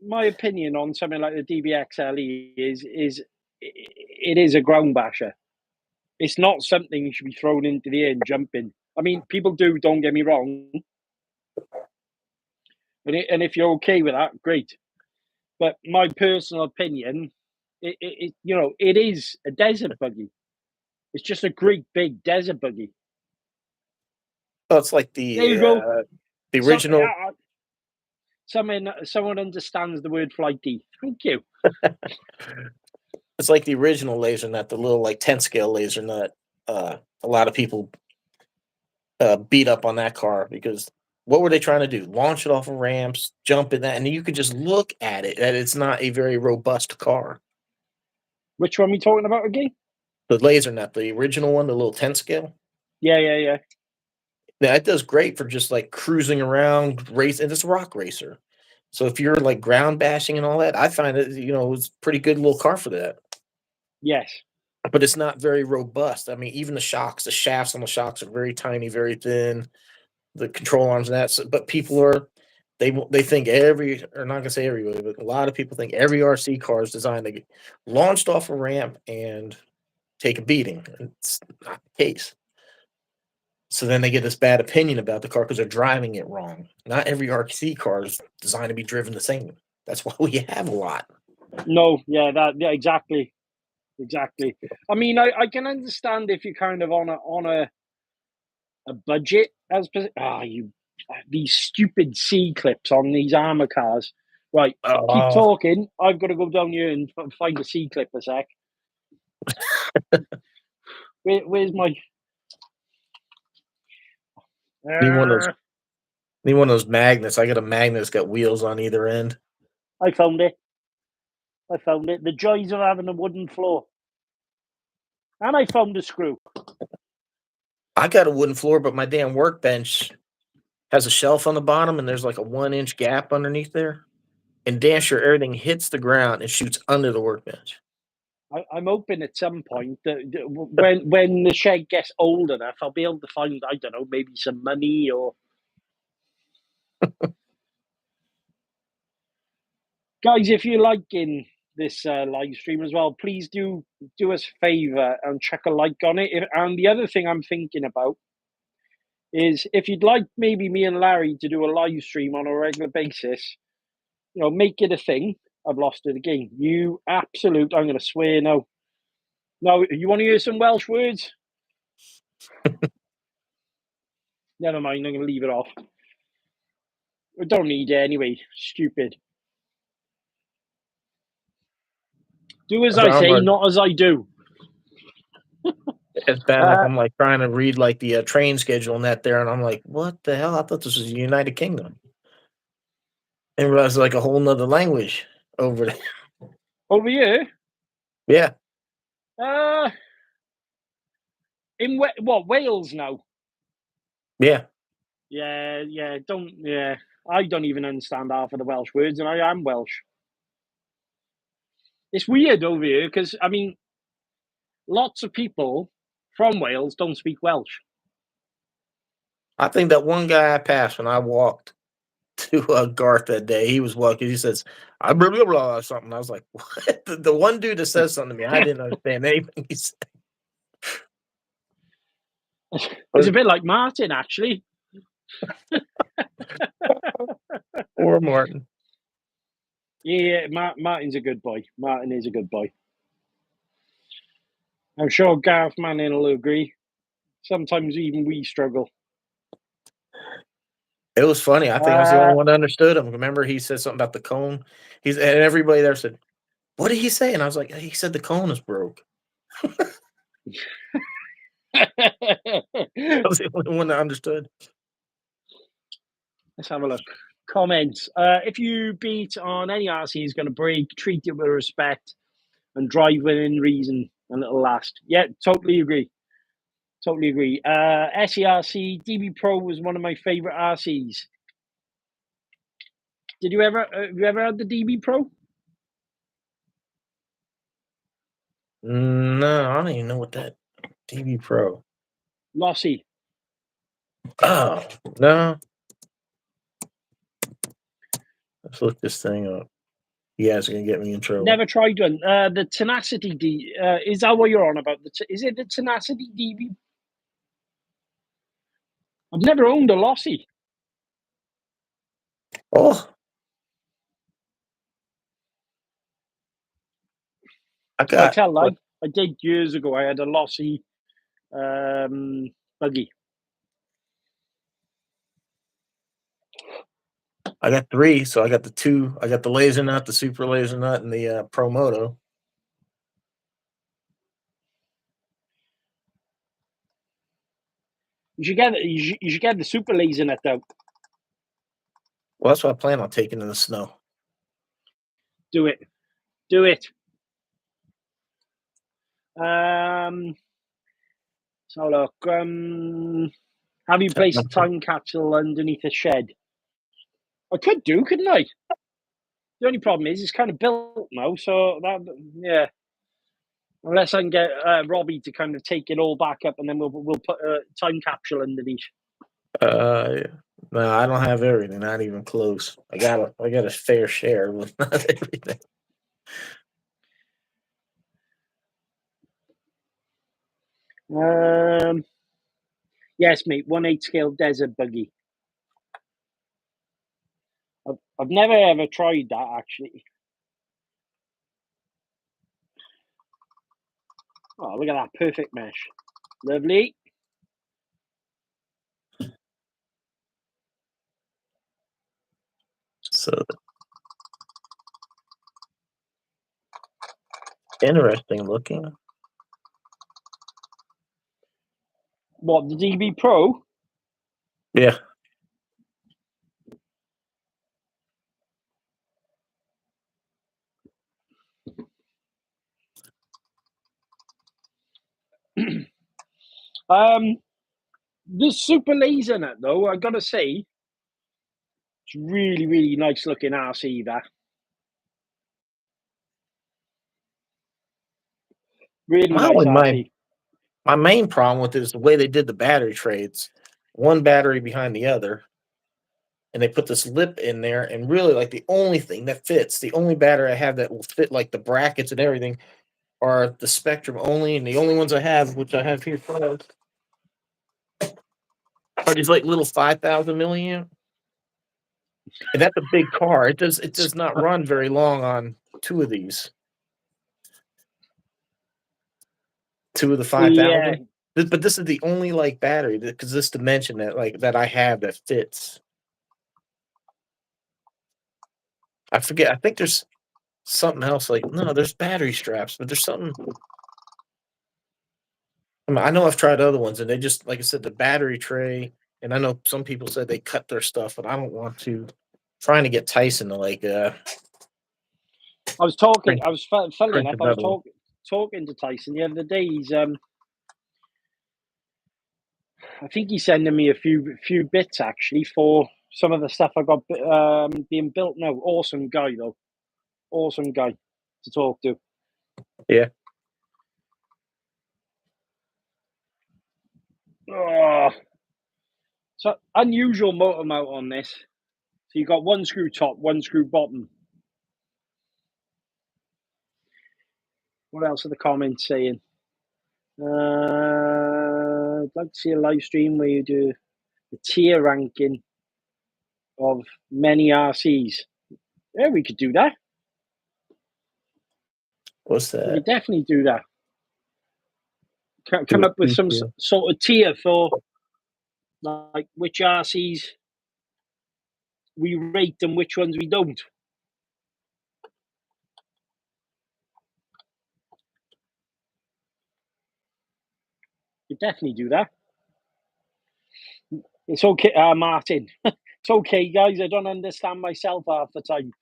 my opinion on something like the DBXLE is it is a ground basher. It's not something you should be thrown into the air and jumping. I mean, people do. Don't get me wrong. And if you're okay with that, great. But my personal opinion, it is a desert buggy. It's just a great big desert buggy. Oh, it's like There you go. the original. Someone understands the word flighty. Thank you. It's like the original laser nut, the little like 10 scale laser nut. A lot of people beat up on that car because what were they trying to do? Launch it off of ramps, jump in that, and you could just look at it that it's not a very robust car. Which one are we talking about again? The laser nut, the original one, the little 10 scale. Yeah. Now it does great for just like cruising around, race, and it's a rock racer. So if you're like ground bashing and all that, I find it, it's a pretty good little car for that. Yes. But it's not very robust. I mean, even the shafts on the shocks are very tiny, very thin. The control arms and that. So, but people they think or not gonna say everybody, but a lot of people think every RC car is designed to get launched off a ramp and take a beating. It's not the case. So then they get this bad opinion about the car because they're driving it wrong. Not every RC car is designed to be driven the same. That's why we have a lot. No, yeah, exactly. I mean, I can understand if you're kind of on a budget these stupid C clips on these armor cars. Right, keep talking. I've got to go down here and find a C clip a sec. Where's my? Need one of those magnets. I got a magnet that's got wheels on either end. I found it. The joys of having a wooden floor. And I found a screw. I got a wooden floor, but my damn workbench has a shelf on the bottom, and there's like a 1-inch gap underneath there. And damn sure everything hits the ground and shoots under the workbench. I'm hoping at some point that when the shed gets old enough, I'll be able to find, I don't know, maybe some money or. Guys, if you're liking this live stream as well, please do us a favour and chuck a like on it. And the other thing I'm thinking about is if you'd like maybe me and Larry to do a live stream on a regular basis, make it a thing. I've lost it again. I'm going to swear now. Now, you want to hear some Welsh words? Never mind, I'm going to leave it off. I don't need it anyway. Stupid. Do as I say, not as I do. It's bad. Like I'm like trying to read like the train schedule and that there, and I'm like, what the hell? I thought this was the United Kingdom. And realize like a whole nother language over there. Over here? Yeah. In Wales now? Yeah. Yeah. I don't even understand half of the Welsh words, and I am Welsh. It's weird over here because, I mean, lots of people from Wales don't speak Welsh. I think that one guy I passed when I walked to Garth that day, he was walking. He says, "I blah blah blah" or something. I was like, "What?" The one dude that says something to me, I didn't understand anything he said. It's a bit like Martin, actually. Poor Martin. Yeah, Martin's a good boy. Martin is a good boy. I'm sure Gareth Manning will agree. Sometimes even we struggle. It was funny. I think I was the only one that understood him. Remember, he said something about the cone. And everybody there said, "What did he say?" And I was like, "He said the cone is broke." I was the only one that understood. Let's have a look. Comments. If you beat on any RC is going to break, treat it with respect and drive within reason and it'll last. Yeah, totally agree. Totally agree. SERC DB Pro was one of my favorite RCs. Did you ever had the DB Pro? No, I don't even know what that DB Pro. Lossy. Oh no. Let's look this thing up. You guys are gonna get me in trouble. Never tried one. The Tenacity D. Is that what you're on about? Is it the Tenacity DB? I've never owned a Lossy. Oh, I got. I tell lie. I did years ago. I had a Lossy buggy. I got 3. So I got the 2. I got the laser nut, the super laser nut, and the Pro Moto. You should get the super laser net out. Well, that's what I plan on taking in the snow. Do it. Do it. So look, have you placed a time capsule underneath a shed? I could do, couldn't I? The only problem is it's kind of built now, so that, yeah. Unless I can get Robbie to kind of take it all back up, and then we'll put a time capsule underneath. No, I don't have everything. Not even close. I got a fair share, but not everything. Yes, mate. 1/8 scale desert buggy. I've never ever tried that actually. Oh, look at that perfect mesh. Lovely. So interesting looking. What, the DB Pro? Yeah. This super laser net though, I gotta say, it's really, really nice looking RC that. Really nice RC. My main problem with it is the way they did the battery trades. One battery behind the other. And they put this lip in there, and really, like, the only thing that fits, the only battery I have that will fit, like, the brackets and everything, are the Spectrum only, and the only ones I have, which I have here first, are these, like, little 5,000 milliamp. And that's a big car. It does not run very long on 2 of these. 2 of the 5,000. Yeah. But this is the only, like, battery because this dimension that I have that fits. I forget. I think there's something else. Like, no, there's battery straps, but there's something. I know I've tried other ones, and they just, like I said, the battery tray. And I know some people said they cut their stuff, but I don't want to. Trying to get Tyson to like. I was talking. Print- I was funny print enough. I was another one. talking to Tyson the other day. He's I think he's sending me a few bits actually for some of the stuff I got being built now. Awesome guy though. Awesome guy to talk to. Yeah. Oh. So unusual motor mount on this. So you got one screw top, one screw bottom. What else are the comments saying? I'd like to see a live stream where you do the tier ranking of many RCs. Yeah, we could do that. What's We that? could definitely do that. Come up with some sort of tier for like which RCs we rate and which ones we don't. You definitely do that. It's okay, Martin. It's okay, guys. I don't understand myself half the time.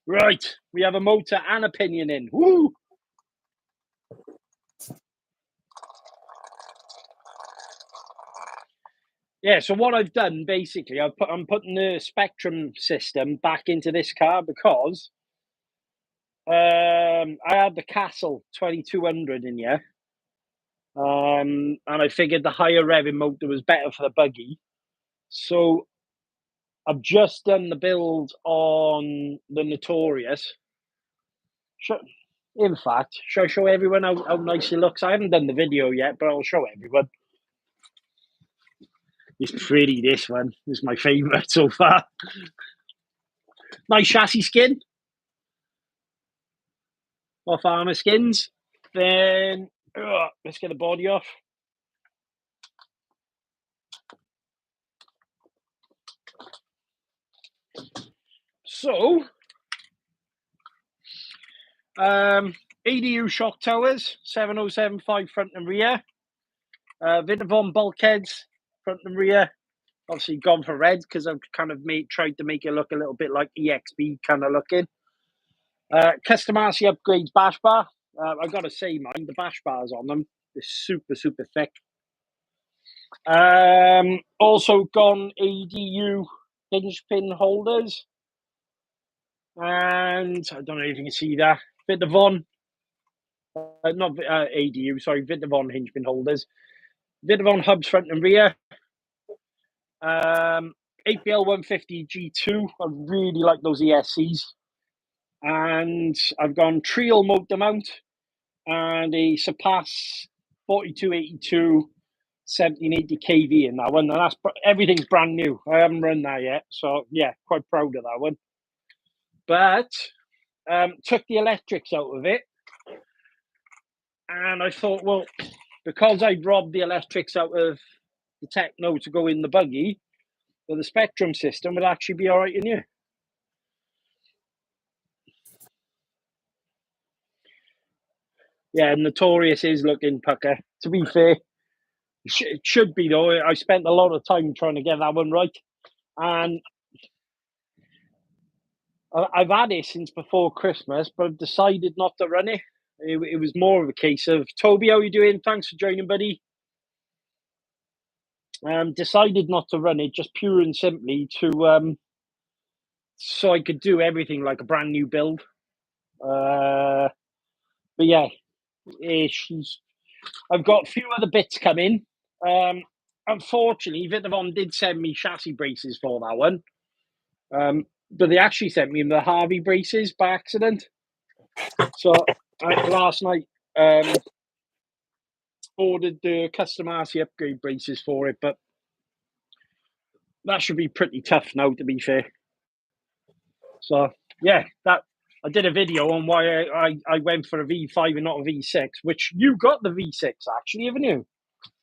Right, we have a motor and opinion in. Woo! Yeah, so what I've done basically, I'm putting the Spectrum system back into this car because I had the Castle 2200 in here, and I figured the higher revving motor was better for the buggy. So I've just done the build on the Notorious. In fact, should I show everyone how nice it looks? I haven't done the video yet, but I'll show everyone. It's pretty, this one. This is my favourite so far. Nice chassis skin. Off armour skins. Then, let's get the body off. So, ADU shock towers, 7075 front and rear. Vitavon bulkheads, front and rear. Obviously gone for red because I've kind of tried to make it look a little bit like EXB kind of looking. Custom RC upgrades bash bar. I've got to say, the bash bars on them is super, super thick. Also gone ADU hinge pin holders. And I don't know if you can see that. Vitavon. Not ADU, sorry, Vitavon hinge pin holders. Vitavon hubs front and rear. APL 150 G2. I really like those ESCs. And I've gone Trial motor mount and a Surpass 4282 1780 kV in that one. And that's everything's brand new. I haven't run that yet. So yeah, quite proud of that one. But took the electrics out of it. And I thought, well, because I'd robbed the electrics out of the Techno to go in the buggy, well, the Spectrum system would actually be all right in here. Yeah, Notorious is looking pucker. To be fair, it should be, though. I spent a lot of time trying to get that one right. And I've had it since before Christmas, but I've decided not to run it. It was more of a case of, Toby, how are you doing? Thanks for joining, buddy. Decided not to run it just pure and simply to so I could do everything like a brand new build. But yeah, I've got a few other bits coming. Unfortunately, Vitavon did send me chassis braces for that one. But they actually sent me the Harvey braces by accident. So last night ordered the custom RC upgrade braces for it, but that should be pretty tough now, to be fair. So yeah, that I did a video on why I went for a V5 and not a V6, which you got the V6 actually, haven't you?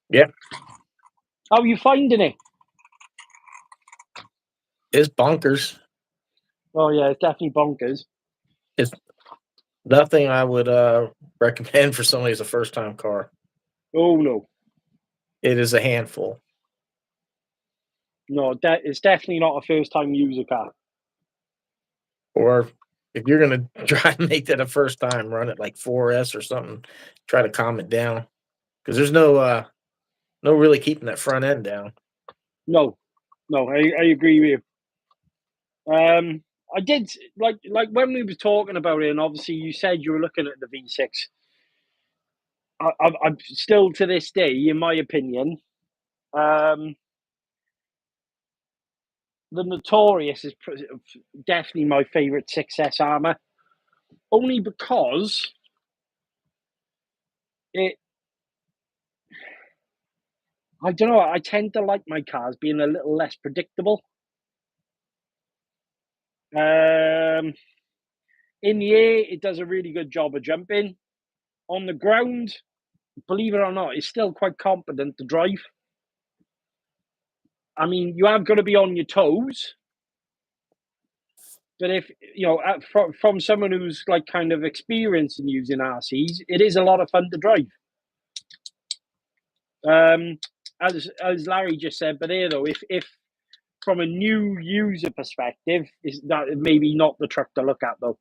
Yeah. How are you finding it? It's bonkers. Oh yeah, it's definitely bonkers. It's nothing I would recommend for somebody as a first-time car. Oh no. It is a handful. No, it's definitely not a first-time user car. Or if you're going to try and make that a first time, run it like 4S or something. Try to calm it down. Because there's no really keeping that front end down. No, I agree with you. I did like when we were talking about it, and obviously you said you were looking at the V6. I'm still to this day, in my opinion, the Notorious is definitely my favourite 6S armour, only because I don't know. I tend to like my cars being a little less predictable. In the air, it does a really good job of jumping. On the ground, believe it or not, it's still quite competent to drive. I mean, you have got to be on your toes. But if you know, from someone who's like kind of experienced in using RCs, it is a lot of fun to drive. As Larry just said, but here though, if from a new user perspective, is that maybe not the truck to look at though.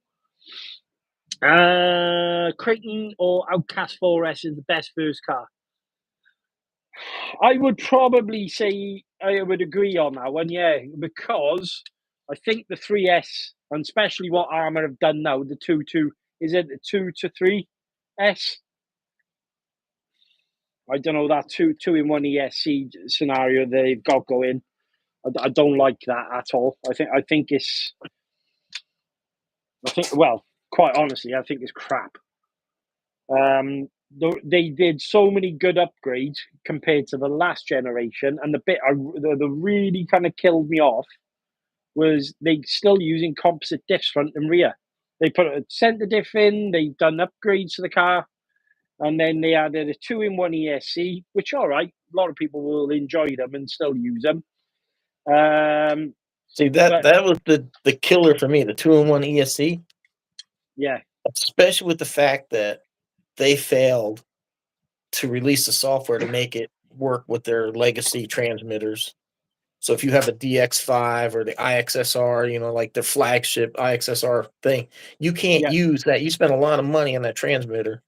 Creighton or Outcast 4S is the best first car. I would probably say I would agree on that one, yeah, because I think the 3S, and especially what Armour have done now, the 2 is it the 2 to 3S? I don't know, that 2-in-1 ESC scenario they've got going. I don't like that at all. I think well, quite honestly, I think it's crap. They did so many good upgrades compared to the last generation, and the bit that really kind of killed me off was they still using composite diffs front and rear. They put a centre diff in, they've done upgrades to the car, and then they added a 2-in-1 ESC, which all right, a lot of people will enjoy them and still use them. See, that was the killer for me, the 2-in-1 ESC. Yeah. Especially with the fact that they failed to release the software to make it work with their legacy transmitters. So if you have a DX5 or the IXSR, like the flagship IXSR thing, you can't use that. You spend a lot of money on that transmitter,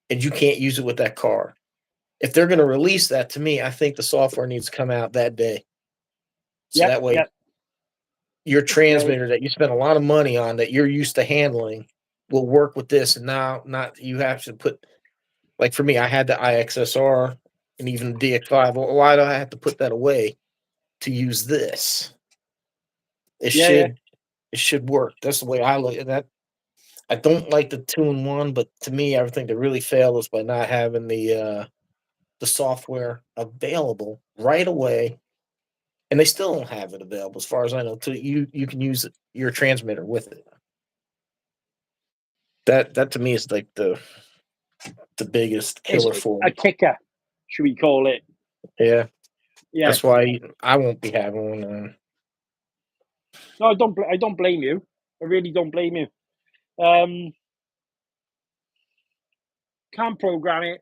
and you can't use it with that car. If they're going to release that, to me, I think the software needs to come out that day. So that way, your transmitter that you spend a lot of money on that you're used to handling will work with this. And now, not you have to put, like for me, I had the IXSR and even the DX5. Well, why do I have to put that away to use this? It should work. That's the way I look at that. I don't like the 2-in-1, but to me, everything that really failed is by not having the software available right away, and they still don't have it available, as far as I know. You can use your transmitter with it. That to me is like the biggest killer for a kicker, should we call it? Yeah. That's why I won't be having one. No, I don't blame you. I really don't blame you. Can't program it.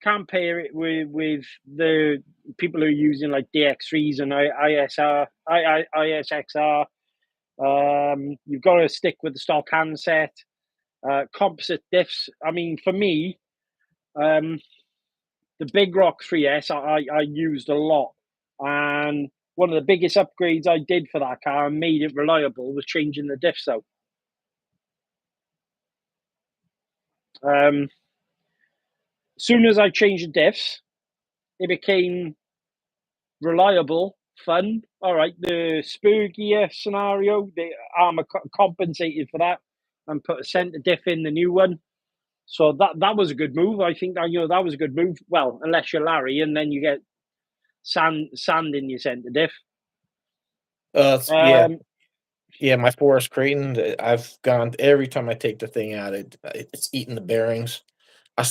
Can't pair it with the people who are using like DX3s and ISXR. You've got to stick with the stock handset. Composite diffs. I mean, for me, the Big Rock 3S I used a lot, and one of the biggest upgrades I did for that car and made it reliable was changing the diffs out. Soon as I changed the diffs, it became reliable, fun. All right, the spur gear scenario, the Armour compensated for that and put a centre diff in the new one. So that was a good move. I think that was a good move. Well, unless you're Larry, and then you get sand in your centre diff. Yeah, my Forest Creighton, I've gone every time I take the thing out, it's eating the bearings. I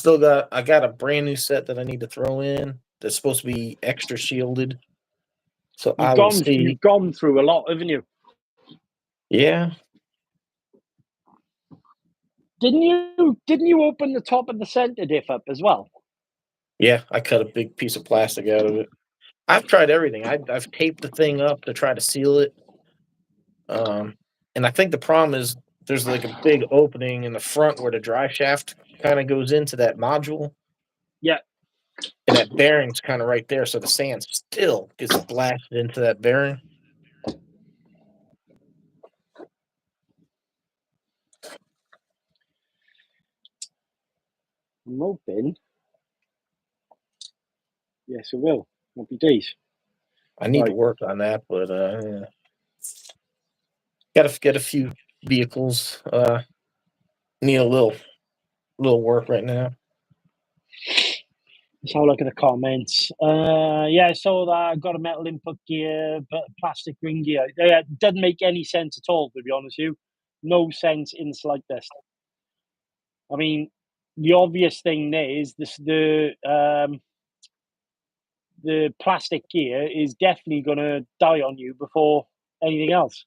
got a brand new set that I need to throw in that's supposed to be extra shielded. So You've gone through a lot, haven't you? Yeah. Didn't you open the top of the center diff up as well? Yeah, I cut a big piece of plastic out of it. I've tried everything. I've taped the thing up to try to seal it. And I think the problem is there's like a big opening in the front where the drive shaft kind of goes into that module. Yeah. And that bearing's kind of right there, so the sand still gets blasted into that bearing. I'm hoping. Yes, it will. Happy days. I need to work on that, but got to get a few vehicles. Need a little work right now. Let's have a look at the comments. Yeah, I saw that. I got a metal input gear, but plastic ring gear. Yeah, it doesn't make any sense at all, to be honest with you. No sense in the slightest. I mean, the obvious thing there is the plastic gear is definitely going to die on you before anything else.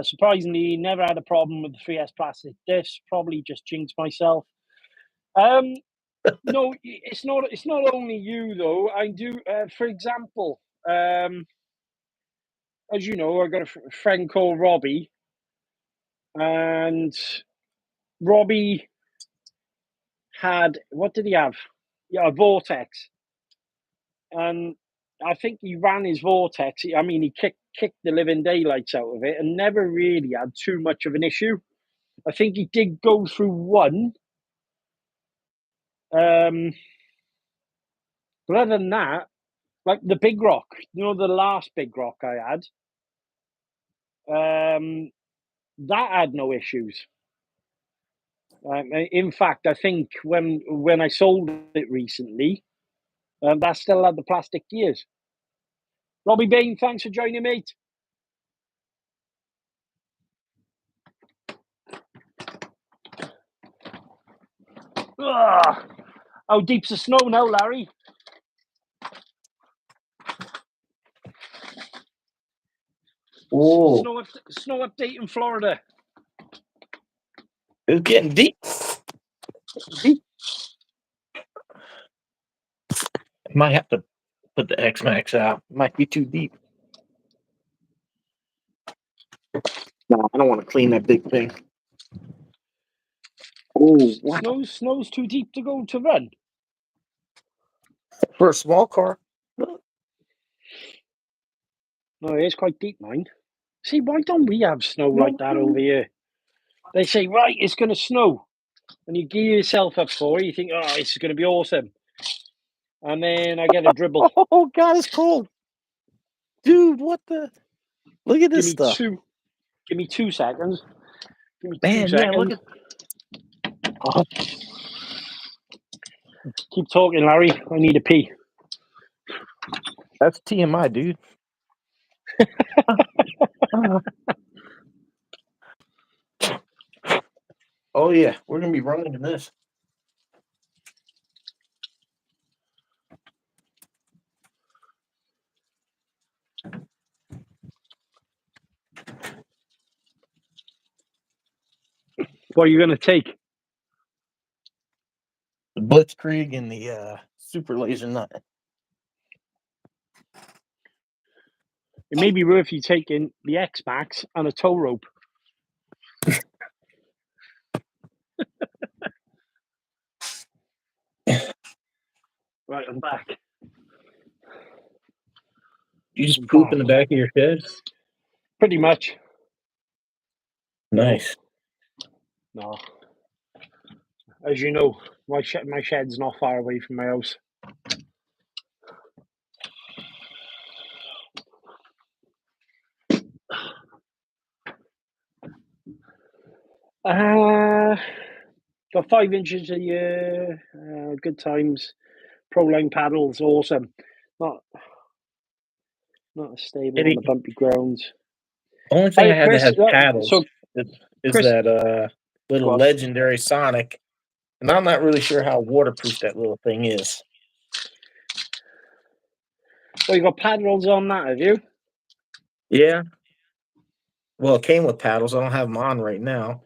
Surprisingly, never had a problem with the 3S plastic discs. Probably just jinxed myself. No, it's not. It's not only you though. I do. For example, as you know, I got a friend called Robbie, and Robbie had, what did he have? Yeah, a Vortex, and I think he ran his Vortex. I mean, he kicked the living daylights out of it, and never really had too much of an issue. I think he did go through one. But other than that, like the Big Rock, you know, the last Big Rock I had, that had no issues. In fact, I think when I sold it recently, that still had the plastic gears. Robbie Bain, thanks for joining, mate. Ugh. How deep's the snow now, Larry? Oh, Snow update in Florida. it's getting deep. Deep. Might have to put the X-Max out. Might be too deep. No, I don't want to clean that big thing. Oh, wow. Snow's too deep to go to run. For a small car. No, it is quite deep, mind. See, why don't we have snow like that over here? They say, right, it's going to snow. And you gear yourself up for it. You think, oh, it's going to be awesome. And then I get a dribble. Oh, God, it's cold. Dude, what the? Look at this stuff. Give me 2 seconds. Give me Man, 2 seconds. yeah, look at. Oh, Keep talking, Larry. I need a pee. that's TMI, dude. Oh, yeah, we're going to be running in this. What are you going to take? The Blitzkrieg and the Super Laser Nut. It may be worth you taking the X-Max and a tow rope. Right, I'm back. You just poop in the back of your shed? Pretty much. Nice. No. As you know, my shed's not far away from my house. Got 5 inches a year. Good times. Proline paddles, awesome. Not as stable on the bumpy grounds. Only thing I had Chris, that has paddles is Chris, that little legendary Sonic. And I'm not really sure how waterproof that little thing is. Well, you got paddles on that, have you? Yeah. Well, it came with paddles. I don't have them on right now.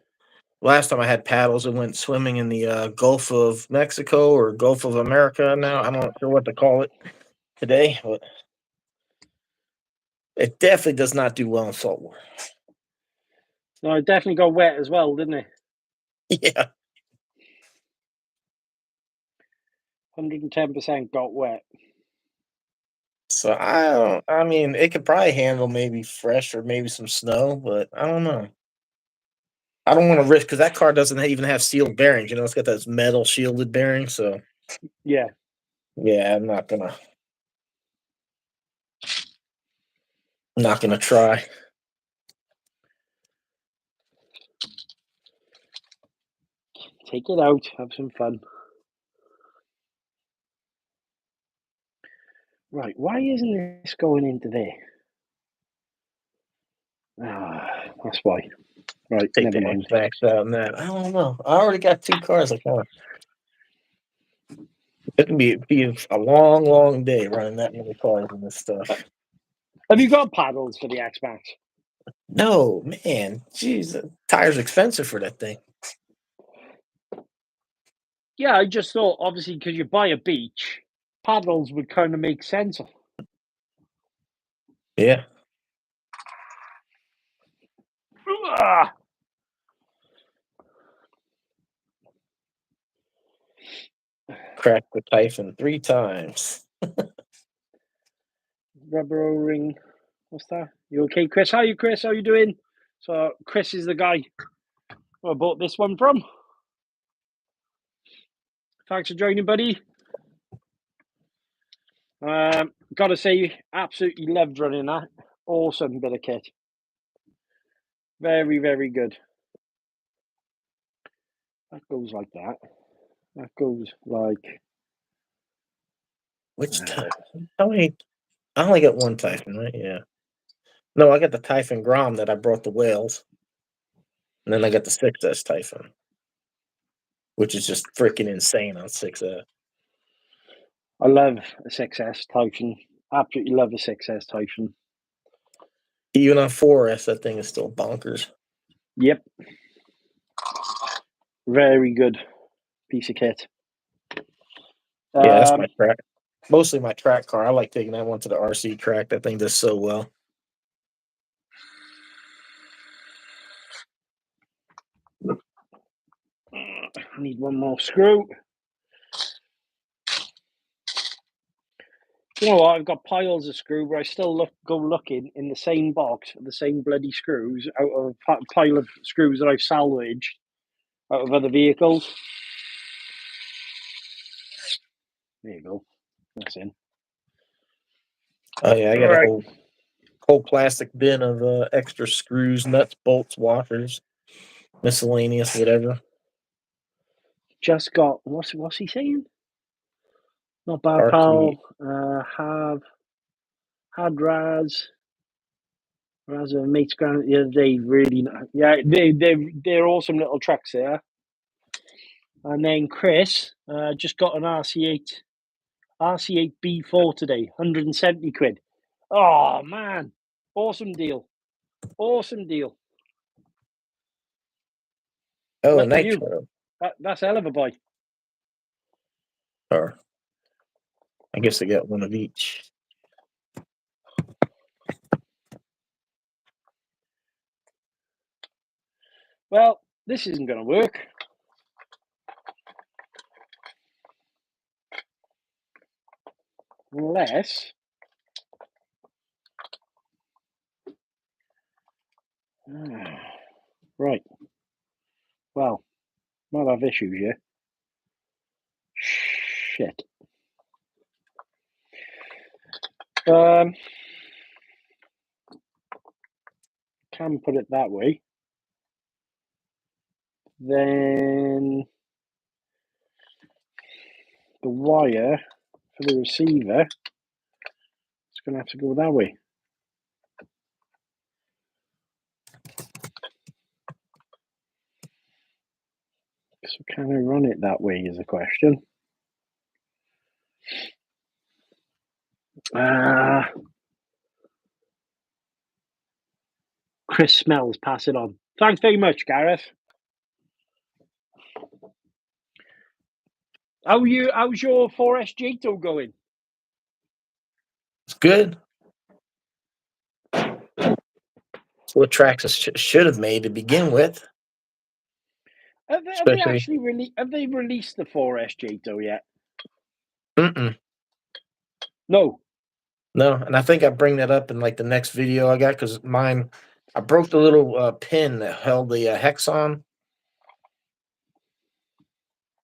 Last time I had paddles, I went swimming in the Gulf of Mexico or Gulf of America now. I'm not sure what to call it today, but it definitely does not do well in salt water. No, it definitely got wet as well, didn't it? Yeah. 110% got wet. So I mean, it could probably handle maybe fresh or maybe some snow, but I don't know. I don't want to risk because that car doesn't even have sealed bearings. You know, it's got those metal shielded bearings. So yeah, I'm not gonna try. Take it out, have some fun. Right, why isn't this going into there? That's why. Right, Take never the mind. X-Backs out and that. I don't know. I already got 2 cars. It can be a long, long day running that many cars and this stuff. Have you got paddles for the X-Max? No, man. Jeez, the tire's expensive for that thing. Yeah, I just thought, obviously, because you buy a beach, paddles would kind of make sense. Yeah. Ah! Cracked the Typhon 3 times. Rubber O-ring. What's that? You okay, Chris? How you, Chris? How you doing? So Chris is the guy I bought this one from. Thanks for joining, buddy. Gotta say, absolutely loved running that. Awesome bit of kit. Very, very good. That goes like that. That goes like... Which Typhon? I only got 1 Typhon, right? Yeah. No, I got the Typhon Grom that I brought to Wales. And then I got the 6S Typhon, which is just freaking insane on 6S. I love a 6S Typhon. Absolutely love a 6S Typhon. Even on 4S, that thing is still bonkers. Yep. Very good piece of kit. Yeah, that's my track. Mostly my track car. I like taking that one to the RC track. That thing does so well. I need one more screw. You know what? I've got piles of screw, but I still go looking in the same box for the same bloody screws out of a pile of screws that I've salvaged out of other vehicles. There you go. That's in. Oh yeah, I got a whole plastic bin of extra screws, nuts, bolts, washers, miscellaneous, whatever. Just got what's he saying? Not bad, RC. pal. Had Raz a mate's ground the other day. Really, yeah, they're awesome little trucks there. And then Chris just got an RC8 B4 today, 170 quid. Oh man, awesome deal. Awesome deal. Oh, Lucky nitro. That's a hell of a buy. Or I guess I got one of each. Well, this isn't going to work. Unless... right. Well, might have issues here. Shit. Can put it that way. Then the wire for the receiver is going to have to go that way. So can I run it that way is the question. Chris Smells, pass it on. Thanks very much, Gareth. How's your 4S Jato going? It's good. It's what tracks should have made to begin with. Have they actually released the 4S Jato yet? No. No, and I think I bring that up in like the next video I got because mine, I broke the little pin that held the hex on.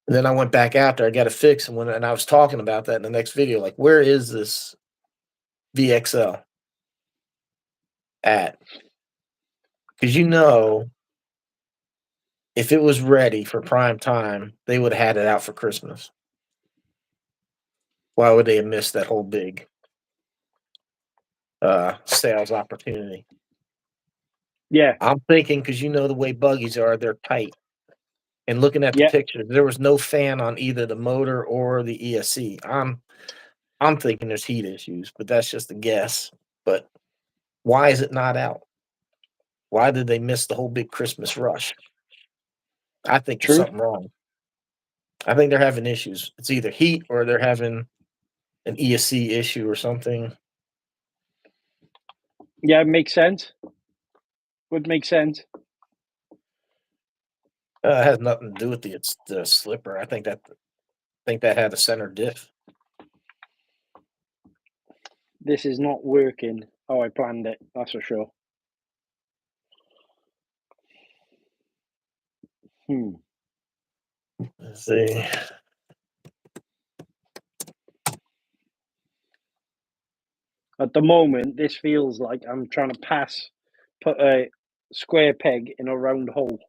And then I went back after I got it fixed, and I was talking about that in the next video, like where is this VXL at? Because if it was ready for prime time, they would have had it out for Christmas. Why would they have missed that whole big sales opportunity. Yeah. I'm thinking because the way buggies are, they're tight. And looking at the pictures, there was no fan on either the motor or the ESC. I'm thinking there's heat issues, but that's just a guess. But why is it not out? Why did they miss the whole big Christmas rush? I think there's something wrong. I think they're having issues. It's either heat or they're having an ESC issue or something. Yeah, it makes sense. Would make sense. It has nothing to do with the slipper. I think that had a center diff. This is not working how I planned it. That's for sure. Let's see. At the moment, this feels like I'm trying to put a square peg in a round hole.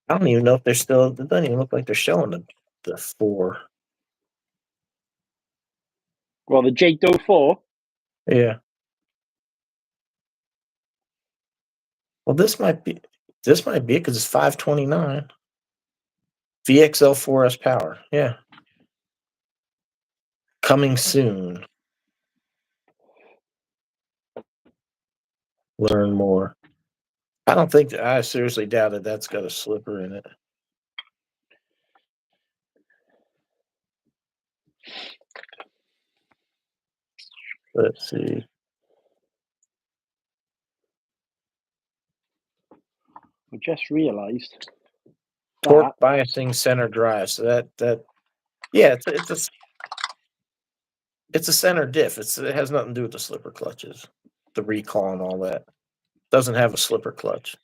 I don't even know if they're still. It doesn't even look like they're showing the 4. Well, the J-Do 4. Yeah. Well, this might be it because it's 529. VXL 4S power. Yeah. Coming soon. Learn more. I seriously doubt that's got a slipper in it. Let's see. I just realized Torque biasing center drive. So yeah, it's a center diff. It has nothing to do with the slipper clutches, the recall and all that. Doesn't have a slipper clutch.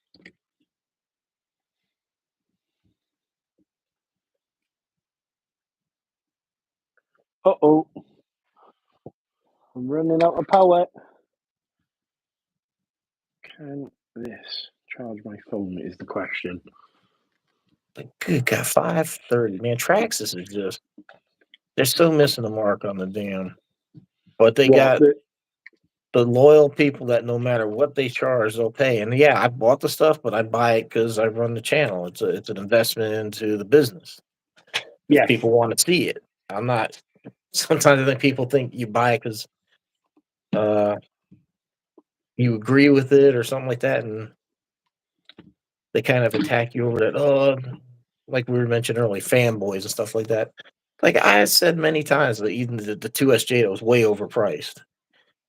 Uh-oh. I'm running out of power. Can this charge my phone is the question. Good God, 530. Man, Traxxas is just, they're still missing the mark on the damn. But they got the loyal people that no matter what they charge, they'll pay. And yeah, I bought the stuff, but I buy it because I run the channel. It's an investment into the business. If people want to see it. I'm not. Sometimes I think people think you buy it because you agree with it or something like that, and they kind of attack you over that. Oh, like we were mentioning earlier, fanboys and stuff like that. Like I said many times that even the 2SJ was way overpriced.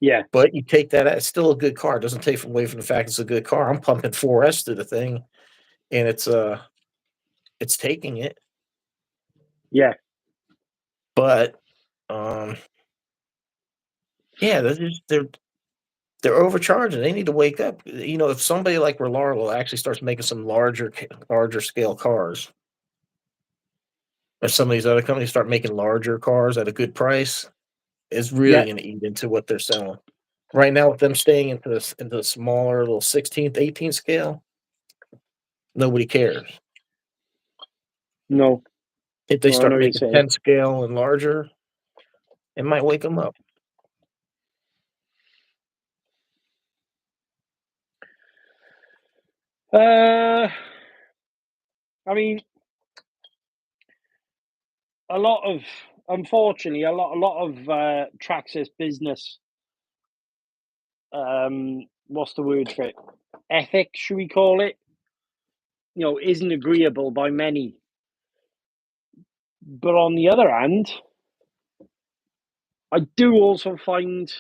Yeah. But you take that, it's still a good car. It doesn't take away from the fact it's a good car. I'm pumping 4S to the thing, and it's taking it. Yeah. But yeah, they're overcharging. They need to wake up. If somebody like Rolaro actually starts making some larger scale cars, if some of these other companies start making larger cars at a good price, it's really going to eat into what they're selling. Right now, with them staying into the smaller little 16th, 18th scale, nobody cares. No. If they start making 10 scale and larger, it might wake them up. I mean, unfortunately, a lot of Traxxas business, what's the word for it? Ethics, should we call it? Isn't agreeable by many. But on the other hand, I do also find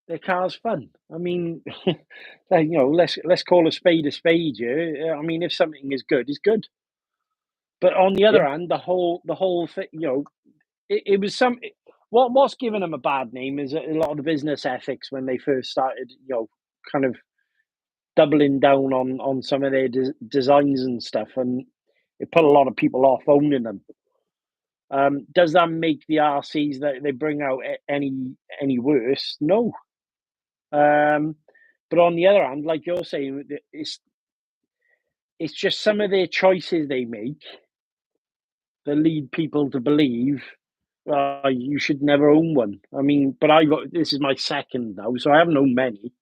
their cars fun. I mean, let's call a spade here. I mean, if something is good, it's good. But on the other hand, the whole thing, it was what's given them a bad name is a lot of the business ethics when they first started, kind of doubling down on some of their designs and stuff, and it put a lot of people off owning them. Does that make the RCs that they bring out any worse? No. But on the other hand, like you're saying, it's just some of their choices they make that lead people to believe you should never own one. I mean, but this is my second now, so I haven't owned many.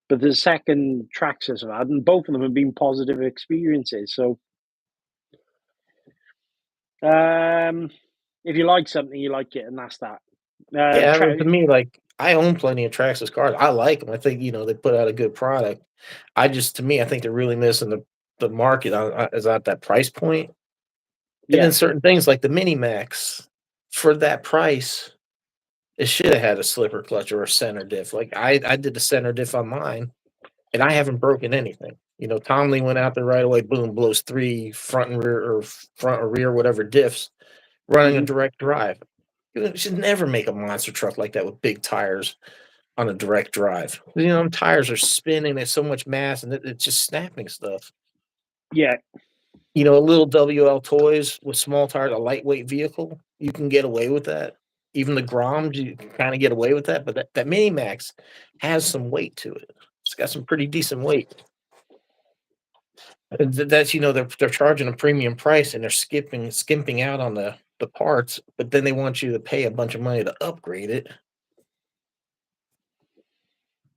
But the second Traxxas I've had, and both of them have been positive experiences. So, if you like something, you like it, and that's that. Yeah, I mean, to me, like, I own plenty of Traxxas cars. I like them. I think, they put out a good product. To me, I think they're really missing the market is at that price point. And then certain things like the Mini Max, for that price, it should have had a slipper clutch or a center diff. Like I did the center diff on mine, and I haven't broken anything. Tom Lee went out there right away, boom, blows 3 front or rear, whatever diffs, running a direct drive. You should never make a monster truck like that with big tires on a direct drive. Tires are spinning. There's so much mass, and it's just snapping stuff. Yeah. A little WL Toys with small tires, a lightweight vehicle, you can get away with that. Even the Groms, you can kind of get away with that. But that Mini Max has some weight to it. It's got some pretty decent weight. That's they're charging a premium price, and they're skimping out on the parts. But then they want you to pay a bunch of money to upgrade it.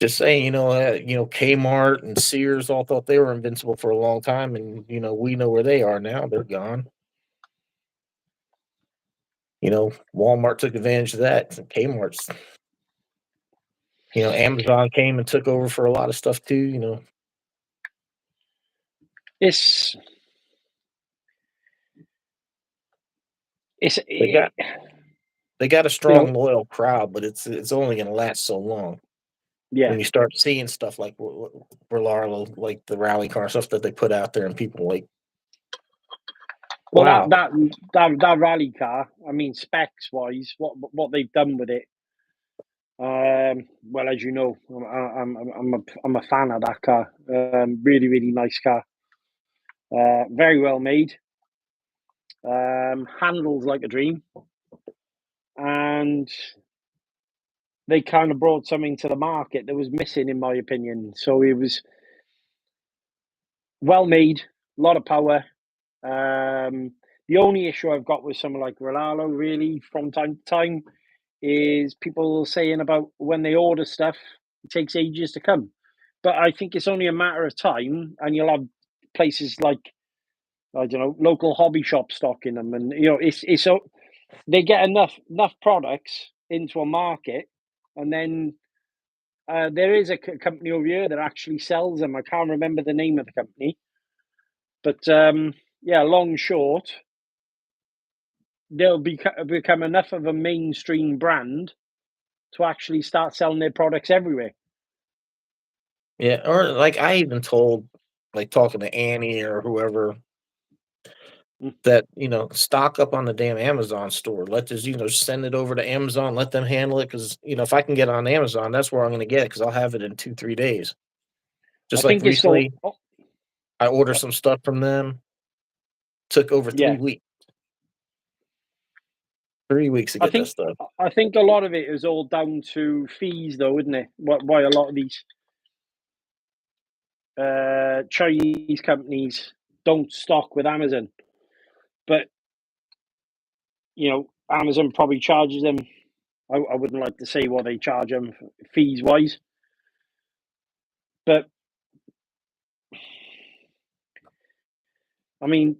Just saying, Kmart and Sears all thought they were invincible for a long time, and we know where they are now. They're gone. Walmart took advantage of that. Kmart's, Amazon came and took over for a lot of stuff too. It's they got a strong, loyal crowd, but it's only going to last so long. Yeah. When you start seeing stuff like like the rally car stuff that they put out there, and people like, well, wow. that rally car. I mean, specs wise, what they've done with it. Well, as you know, I'm a fan of that car. Really, really nice car. Very well made. Handles like a dream, and they kind of brought something to the market that was missing, in my opinion. So it was well made, a lot of power. The only issue I've got with someone like Rolalo, really, from time to time, is people saying about when they order stuff, it takes ages to come. But I think it's only a matter of time, and you'll have places like, I don't know, local hobby shops stocking them, and it's so they get enough products into a market, and then there is a company over here that actually sells them. I can't remember the name of the company, but long short, they'll become enough of a mainstream brand to actually start selling their products everywhere. Yeah, or like I even told, like talking to Annie or whoever, that stock up on the damn Amazon store. Let this send it over to Amazon. Let them handle it, because if I can get on Amazon, that's where I'm going to get it, because I'll have it in 2-3 days. Just like recently, I ordered some stuff from them. Took over 3 weeks. 3 weeks to get that stuff. I think a lot of it is all down to fees, though, isn't it? Why a lot of these Chinese companies don't stock with Amazon, but Amazon probably charges them. I wouldn't like to say what they charge them fees wise, but I mean,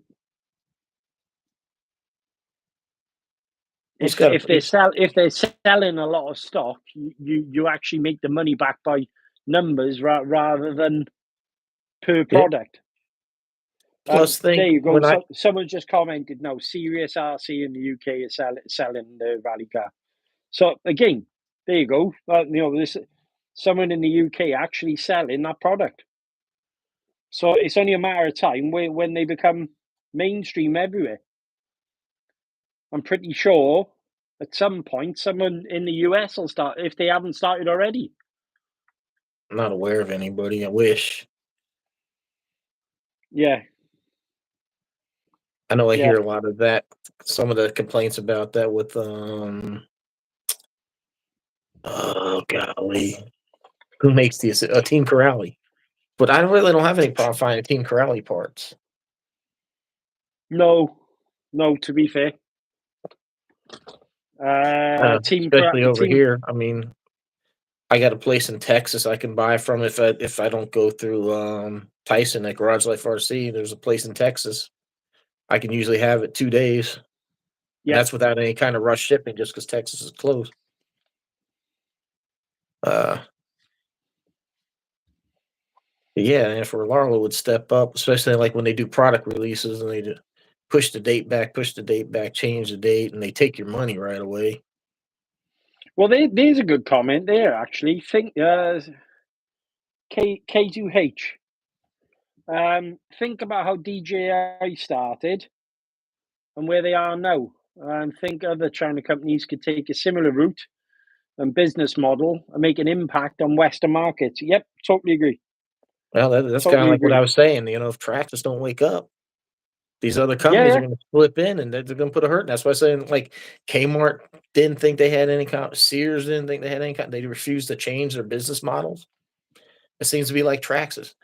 if they're selling a lot of stock, you actually make the money back by numbers rather than per product. Plus, there you go. Someone just commented, no, Serious RC in the UK is selling the rally car. So again, there you go. Someone in the UK actually selling that product. So it's only a matter of time when they become mainstream everywhere. I'm pretty sure at some point someone in the US will start, if they haven't started already. I'm not aware of anybody. I wish. Yeah. I know I hear a lot of that. Some of the complaints about that with oh golly, who makes the Team Corrali? But I really don't have any problem finding Team Corelli parts. No, to be fair. Especially over here. I mean, I got a place in Texas I can buy from if I don't go through Tyson at Garage Life RC. There's a place in Texas. I can usually have it 2 days. Yeah. And that's without any kind of rush shipping, just because Texas is closed. Yeah, and if Larlo would step up, especially like when they do product releases and they just push the date back, change the date, and they take your money right away. Well, there's a good comment there, actually. Think K2H. Think about how DJI started and where they are now. And think other China companies could take a similar route and business model and make an impact on Western markets. Yep, totally agree. Well, that's kind of like what I was saying. If Traxxas don't wake up, these other companies are going to slip in and they're going to put a hurt. And that's why I'm saying, like, Kmart didn't think they had any kind. Sears didn't think they had any kind. They refused to change their business models. It seems to be like Traxxas.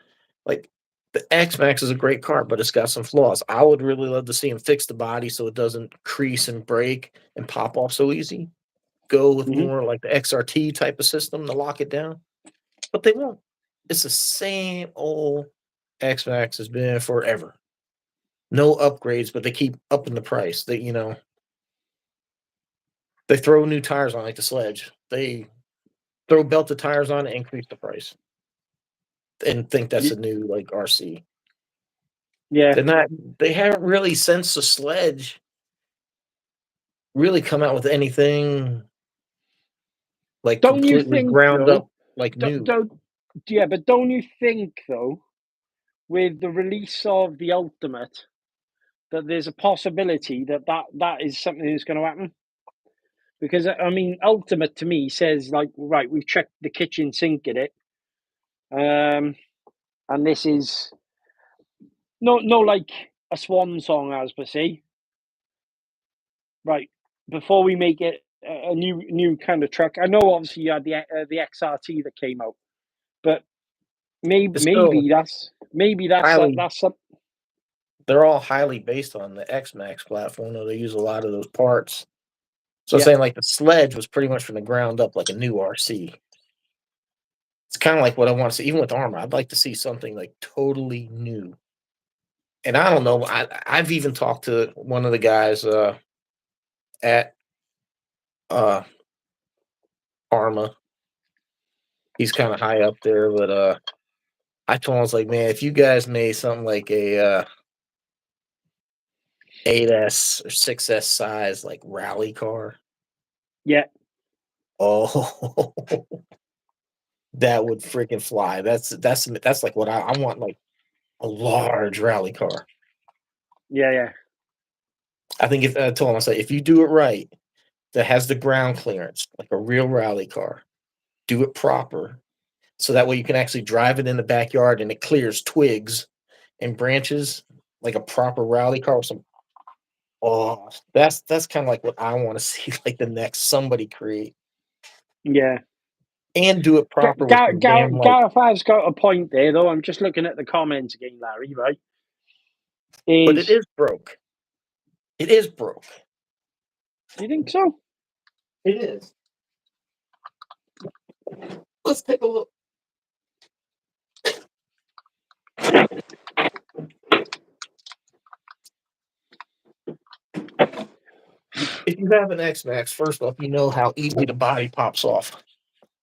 Like, the X-Max is a great car, but it's got some flaws. I would really love to see them fix the body so it doesn't crease and break and pop off so easy. Go with more like the XRT type of system to lock it down. But they won't. It's the same old X-Max has been forever. No upgrades, but they keep upping the price. They throw new tires on like the Sledge. They throw belted tires on and increase the price. And think that's a new like RC. Yeah. They haven't really since the Sledge really come out with anything like completely ground up like new. But don't you think though, with the release of the Ultimate, that there's a possibility that is something that's going to happen? Because I mean, Ultimate to me says like, right, we've checked the kitchen sink in it, and this is no like a swan song as per se. Right, before we make it a new kind of truck. I know obviously you had the XRT that came out, but maybe that's something. They're all highly based on the X-Max platform. They use a lot of those parts. So I'm saying like the Sledge was pretty much from the ground up like a new RC. It's kind of like what I want to see. Even with Armor, I'd like to see something like totally new. And I don't know. I've even talked to one of the guys at Arma. He's kind of high up there, but I told him, I was like, man, if you guys made something like a 8S or 6S size like rally car, oh, that would freaking fly. That's like what I want, like a large rally car. Yeah. I think I told him, I said, if you do it right, that has the ground clearance, like a real rally car, do it proper. So that way you can actually drive it in the backyard and it clears twigs and branches like a proper rally car. That's kind of like what I want to see, like the next somebody create. Yeah. And do it proper with the damn like. Gareth has got a point there, though. I'm just looking at the comments again, Larry, right? But it is broke. It is broke. You think so? It is. Let's take a look. If you have an X-Max, first off, you know how easy the body pops off.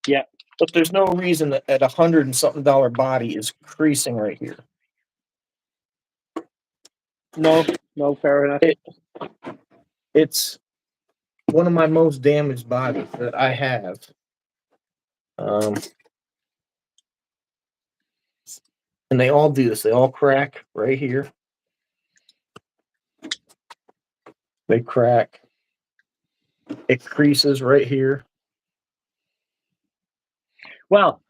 Yeah. But there's no reason that at $100 and something body is creasing right here. No, fair enough. It's one of my most damaged bodies that I have. And they all do this. They all crack right here. They crack. It creases right here. Well,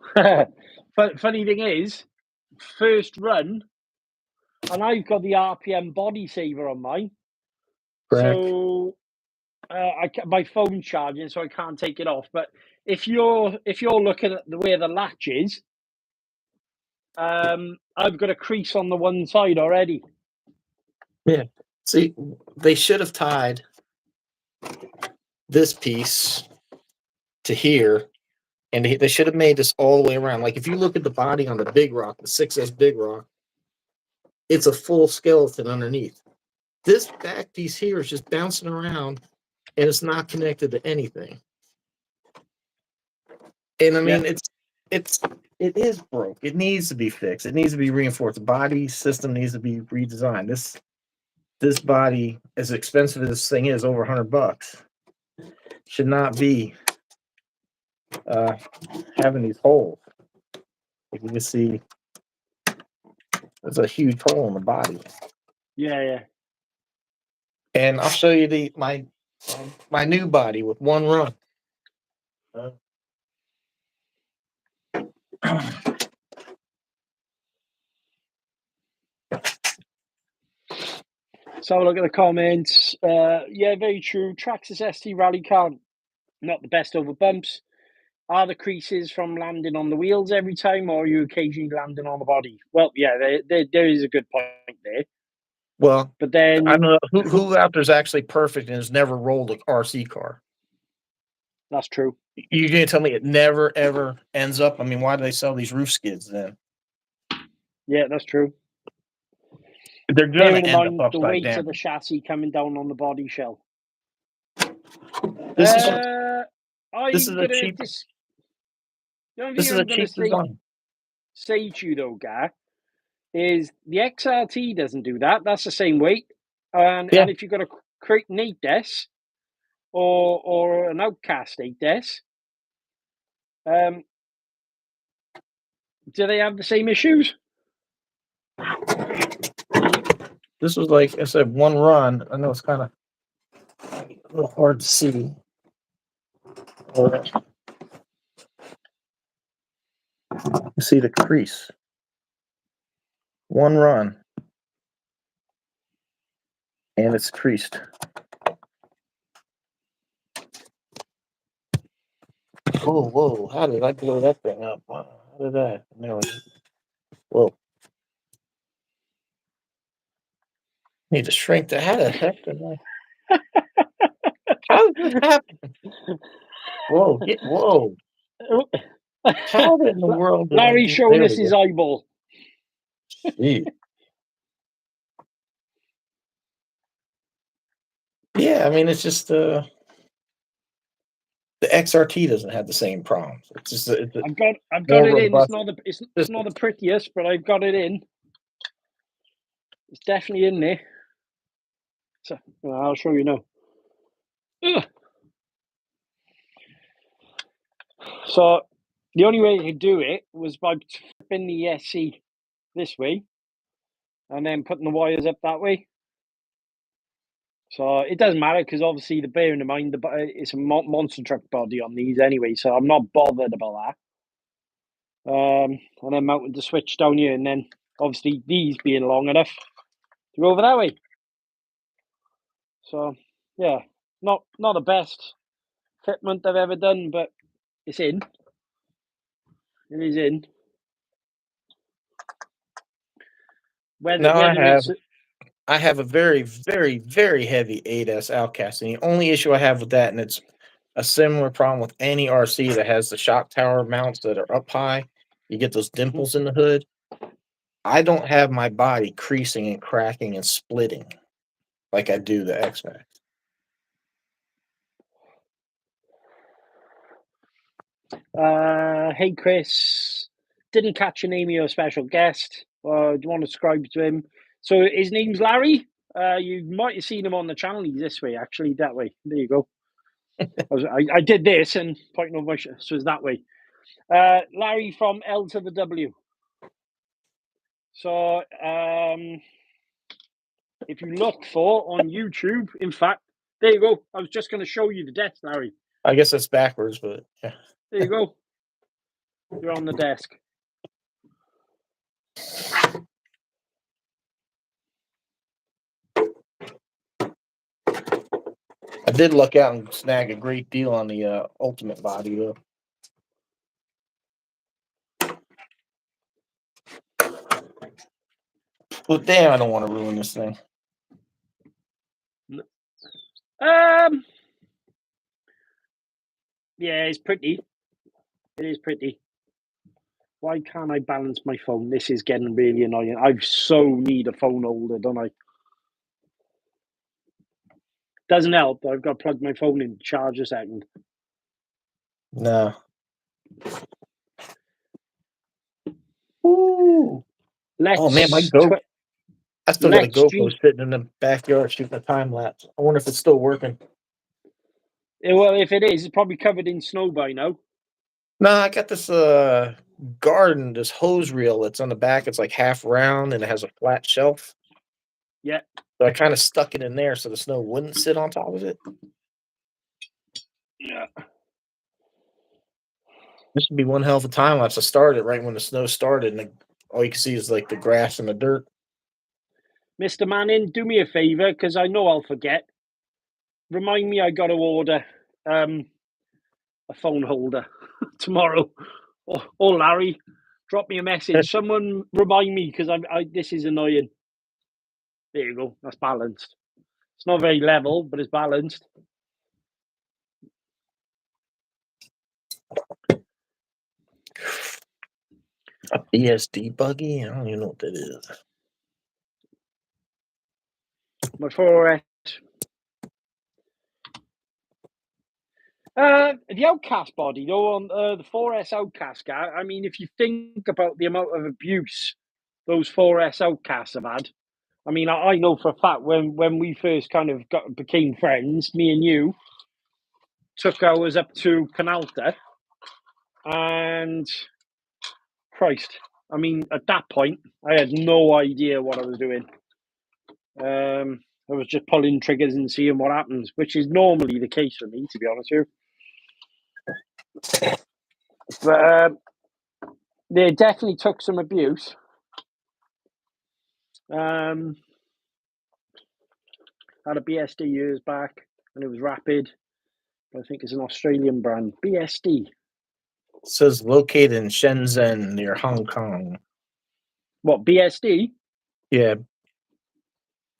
funny thing is, first run, and I've got the RPM body saver on mine. Crack. So my phone's charging, so I can't take it off. But if you're looking at where the latch is, I've got a crease on the one side already. Yeah. See, they should have tied this piece to here, and they should have made this all the way around. Like if you look at the body on the big rock, the 6S big rock, it's a full skeleton underneath. This back piece here is just bouncing around, and it's not connected to anything. And I mean, it is broke. It needs to be fixed. It needs to be reinforced. The body system needs to be redesigned. This body, as expensive as this thing is, over $100, should not be having these holes. Like you can see, there's a huge hole in the body. Yeah. And I'll show you my new body with one run. So look at the comments. Yeah, very true. Traxxas ST rally car, not the best over bumps. Are the creases from landing on the wheels every time, or are you occasionally landing on the body? Well, yeah, there is a good point there. Well, but then I don't know who out there is actually perfect and has never rolled an RC car. That's true. You're going to tell me it never, ever ends up? I mean, why do they sell these roof skids then? Yeah, that's true. They're going Bearing to in end mind up the upside weight down. of the chassis coming down on the body shell. This is a cheap. The only This thing is a I'm going to cheap design. say to you though, Gar, is the XRT doesn't do that. That's the same weight, and if you've got a Creighton 8S or an Outcast 8S, do they have the same issues? This was, like I said, one run. I know it's kind of a little hard to see. You see the crease. One run. And it's creased. Whoa. How did I blow that thing up? Wow. How did that? No. Whoa. Need to shrink that. How the heck did I? How did this happen? Whoa. How in the world did Larry's showing us his eyeball. Gee. Yeah, I mean, it's just the XRT doesn't have the same problems. It's just I've got it in. It's not the prettiest, but I've got it in. It's definitely in there. So I'll show you now. Ugh. So the only way to do it was by flipping the ESC this way and then putting the wires up that way. So it doesn't matter because obviously bearing in mind it's a monster truck body on these anyway, so I'm not bothered about that. And then mounting the switch down here, and then obviously these being long enough to go over that way. So yeah, not the best fitment I've ever done, but it's in. It is in. I have a very, very, very heavy 8S Outcast, and the only issue I have with that, and it's a similar problem with any RC that has the shock tower mounts that are up high, you get those dimples in the hood. I don't have my body creasing and cracking and splitting like I do the X-Max. Hey Chris, didn't catch your name of your special guest. Do you want to subscribe to him? So his name's Larry. You might have seen him on the channel. He's this way, actually, that way. There you go. I did this and pointing over my so it's that way. Larry from L2theW. So if you look for on YouTube, in fact, there you go. I was just going to show you the desk, Larry. I guess that's backwards, but yeah. There you go. You're on the desk. I did luck out and snag a great deal on the Ultimate body, though. Well, damn, I don't want to ruin this thing. Yeah, it's pretty. It is pretty. Why can't I balance my phone? This is getting really annoying. I so need a phone holder, don't I? Doesn't help. I've got to plug my phone in, charge a second. No. Ooh. Let's. Oh man, my I still got a GoPro sitting in the backyard shooting a time lapse. I wonder if it's still working. Well, if it is, it's probably covered in snow by now. No, I got this garden, this hose reel that's on the back. It's like half round and it has a flat shelf. Yeah. So I kind of stuck it in there so the snow wouldn't sit on top of it. Yeah. This would be one hell of a time lapse. I started right when the snow started, and all you can see is like the grass and the dirt. Mr. Manning, do me a favor because I know I'll forget. Remind me I got to order a phone holder tomorrow. Or Larry, drop me a message. Someone remind me because this is annoying. There you go. That's balanced. It's not very level, but it's balanced. A BSD buggy? I don't even know what that is. My 4S. The Outcast body, though, on the 4S Outcast guy. I mean, if you think about the amount of abuse those 4S Outcasts have had, I mean, I know for a fact when we first kind of became friends, me and you took ours up to Canalta, and Christ, I mean, at that point, I had no idea what I was doing. I was just pulling triggers and seeing what happens, which is normally the case for me, to be honest with you. But they definitely took some abuse. Had a BSD years back, and it was Rapid. I think it's an Australian brand. BSD. It says located in Shenzhen near Hong Kong. What, BSD? Yeah.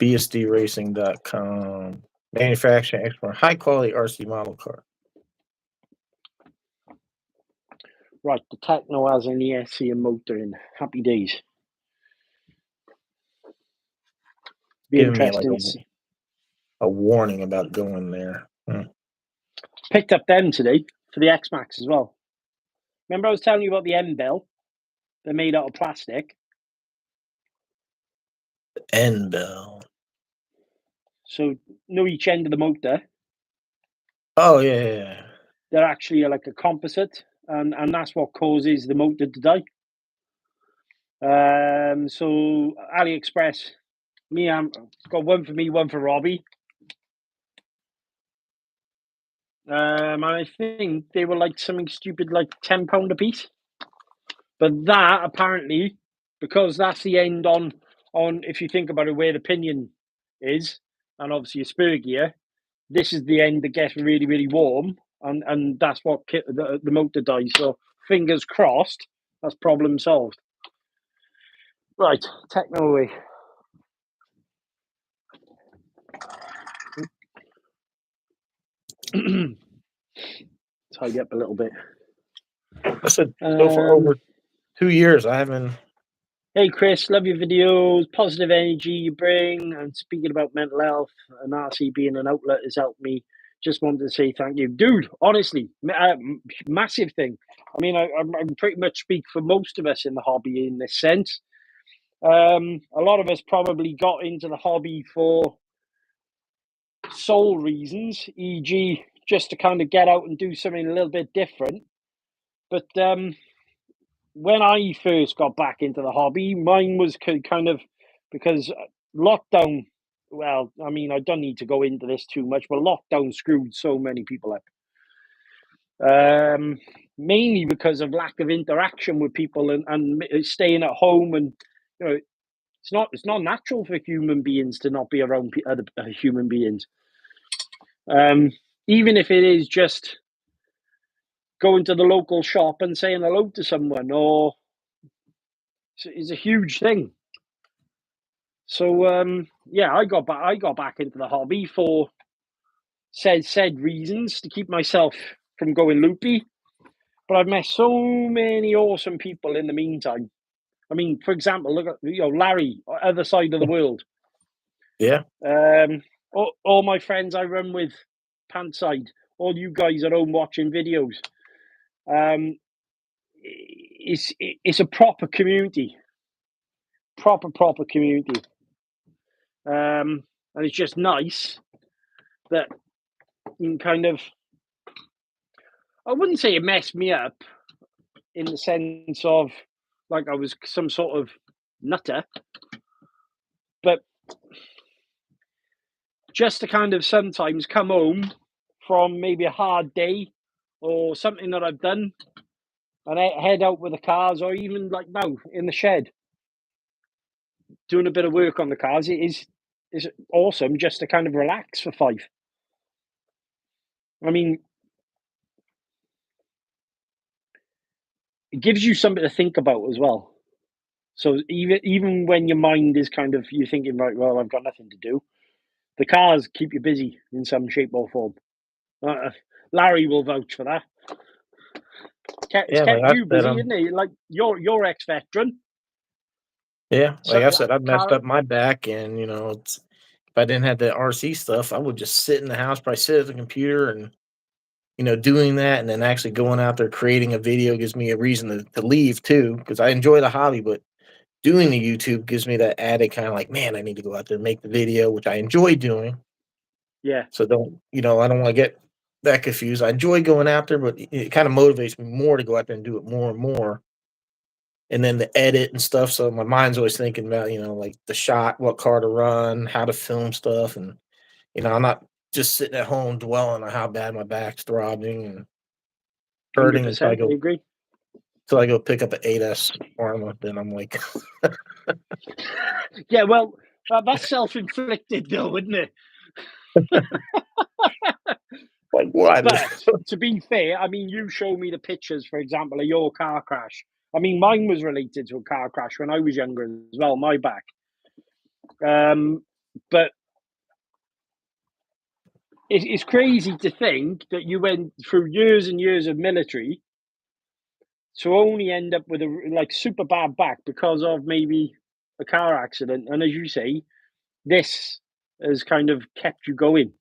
BSDracing.com. Manufacturing export. High quality RC model car. Right, the Techno has an ESC and motor in. Happy days. Be Giving me interesting. like a warning about going there. Picked up them today for the X-Max as well. Remember I was telling you about the M-Bell? They're made out of plastic. N-Bell. So, know each end of the motor? Oh, yeah. They're actually like a composite, and that's what causes the motor to die. So, AliExpress, got one for me, one for Robbie. I think they were like something stupid, like £10 a piece. But that apparently, because that's the end on if you think about it, where the pinion is, and obviously a spur gear, this is the end that gets really, really warm, and that's what the motor dies. So fingers crossed, that's problem solved. Right, Techno away. Tidy up a little bit. I said so for over 2 years I haven't. Hey Chris, love your videos, positive energy you bring, and speaking about mental health and RC being an outlet has helped me. Just wanted to say thank you, dude. Honestly, massive thing. I mean, I pretty much speak for most of us in the hobby in this sense. A lot of us probably got into the hobby for sole reasons, e.g., just to kind of get out and do something a little bit different. But when I first got back into the hobby, mine was kind of because lockdown. Well, I mean, I don't need to go into this too much, but lockdown screwed so many people up. Mainly because of lack of interaction with people and staying at home, and you know, it's not natural for human beings to not be around other human beings. Even if it is just going to the local shop and saying hello to someone, or it's a huge thing. So yeah, I got back into the hobby for said reasons, to keep myself from going loopy. But I've met so many awesome people in the meantime. I mean, for example, look at Larry, other side of the world. Yeah. All my friends I run with, Pantside, all you guys at home watching videos. It's a proper community, proper community, and it's just nice that you can kind of. I wouldn't say it messed me up in the sense of like I was some sort of nutter, but just to kind of sometimes come home from maybe a hard day or something that I've done and head out with the cars, or even like now in the shed doing a bit of work on the cars. It is awesome just to kind of relax for 5. I mean, it gives you something to think about as well. So even when your mind is kind of, you're thinking, right, well, I've got nothing to do, the cars keep you busy in some shape or form. Larry will vouch for that. It's Yeah, kept like I you said, busy, isn't it? Like you're ex-veteran. yeah, So like I said, I messed car, up my back, and it's, if I didn't have the RC stuff, I would just sit in the house, probably sit at the computer, and doing that, and then actually going out there creating a video gives me a reason to leave too, because I enjoy the hobby, but doing the YouTube gives me that added kind of like, man, I need to go out there and make the video, which I enjoy doing. yeah, So I don't want to get that confused. I enjoy going out there, but it kind of motivates me more to go out there and do it more and more. And then the edit and stuff. So my mind's always thinking about, like the shot, what car to run, how to film stuff. And, I'm not just sitting at home dwelling on how bad my back's throbbing and hurting until 100%. I agree. I go pick up an 8S Arma. Then I'm like, Yeah, well, that's self-inflicted, though, isn't it? like what? But to be fair, I mean, you show me the pictures, for example, of your car crash. I mean, mine was related to a car crash when I was younger as well, my back. But it's crazy to think that you went through years and years of military to only end up with a super bad back because of maybe a car accident. And as you say, this has kind of kept you going.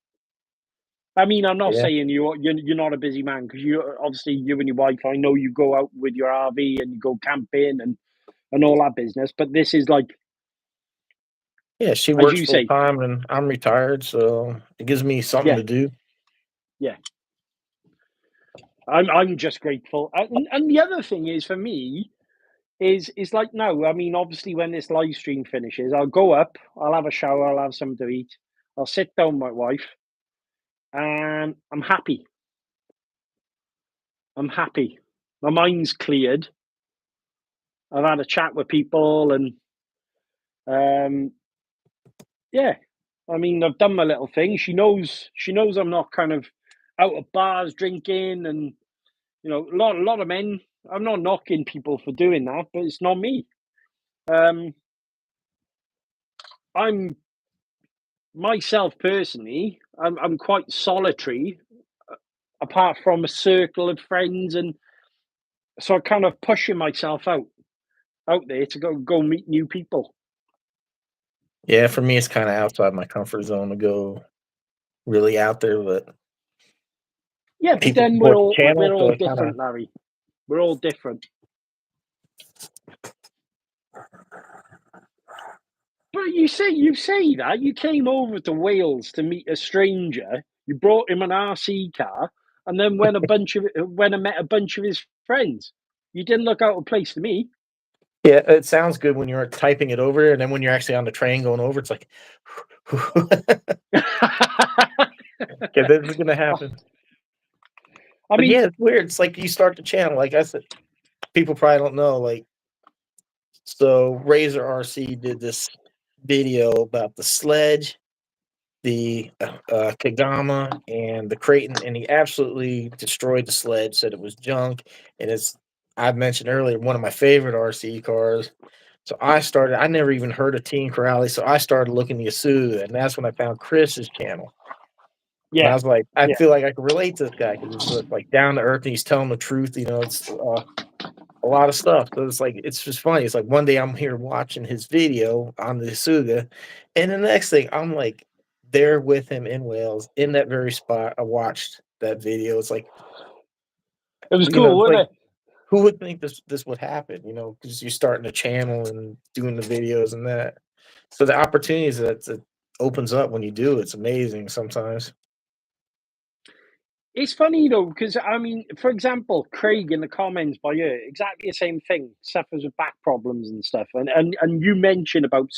I mean, I'm not Yeah. saying you're not a busy man, because you and your wife, I know you go out with your RV and you go camping and all that business. But this is like, Yeah, she as works you full say, time and I'm retired, so it gives me something yeah, to do. yeah. I'm just grateful. And the other thing is for me is like now. I mean, obviously, when this live stream finishes, I'll go up, I'll have a shower, I'll have something to eat, I'll sit down with my wife, and I'm happy. I'm happy. My mind's cleared. I've had a chat with people, and yeah, I mean, I've done my little thing. She knows I'm not kind of out of bars drinking, and a lot of men. I'm not knocking people for doing that, but it's not me. I'm myself personally. I'm quite solitary, apart from a circle of friends, and so I'm kind of pushing myself out there to go meet new people. Yeah, for me, it's kind of outside my comfort zone to go really out there, but Yeah, but people then support the channel, we're so all it kind of. different, Larry. We're all different. But you say that you came over to Wales to meet a stranger. You brought him an RC car, and then when I met a bunch of his friends, you didn't look out of place to me. Yeah, it sounds good when you're typing it over, and then when you're actually on the train going over, it's like, okay, this is gonna happen. I But mean, yeah, it's weird. It's like you start the channel, like I said, people probably don't know. Like, so Razor RC did this video about the sledge, the Kagama, and the Creighton, and he absolutely destroyed the sledge. Said it was junk, and it's, I mentioned earlier, one of my favorite RC cars. So I never even heard of Teen Corrales, so I started looking at Yasuda, and that's when I found Chris's channel. And I was like, I feel like I can relate to this guy because he's like down to earth and he's telling the truth. You know, it's a lot of stuff. So it's like, it's just funny. It's like one day I'm here watching his video on the Yasuda, and the next thing I'm like there with him in Wales in that very spot. I watched that video. It's like, it was cool, wasn't it? Who would think this would happen? You know, because you're starting a channel and doing the videos and that. So the opportunities that opens up when you do, it's amazing sometimes. It's funny though, because I mean, for example, Craig in the comments by you, exactly the same thing, suffers with back problems and stuff, and you mentioned about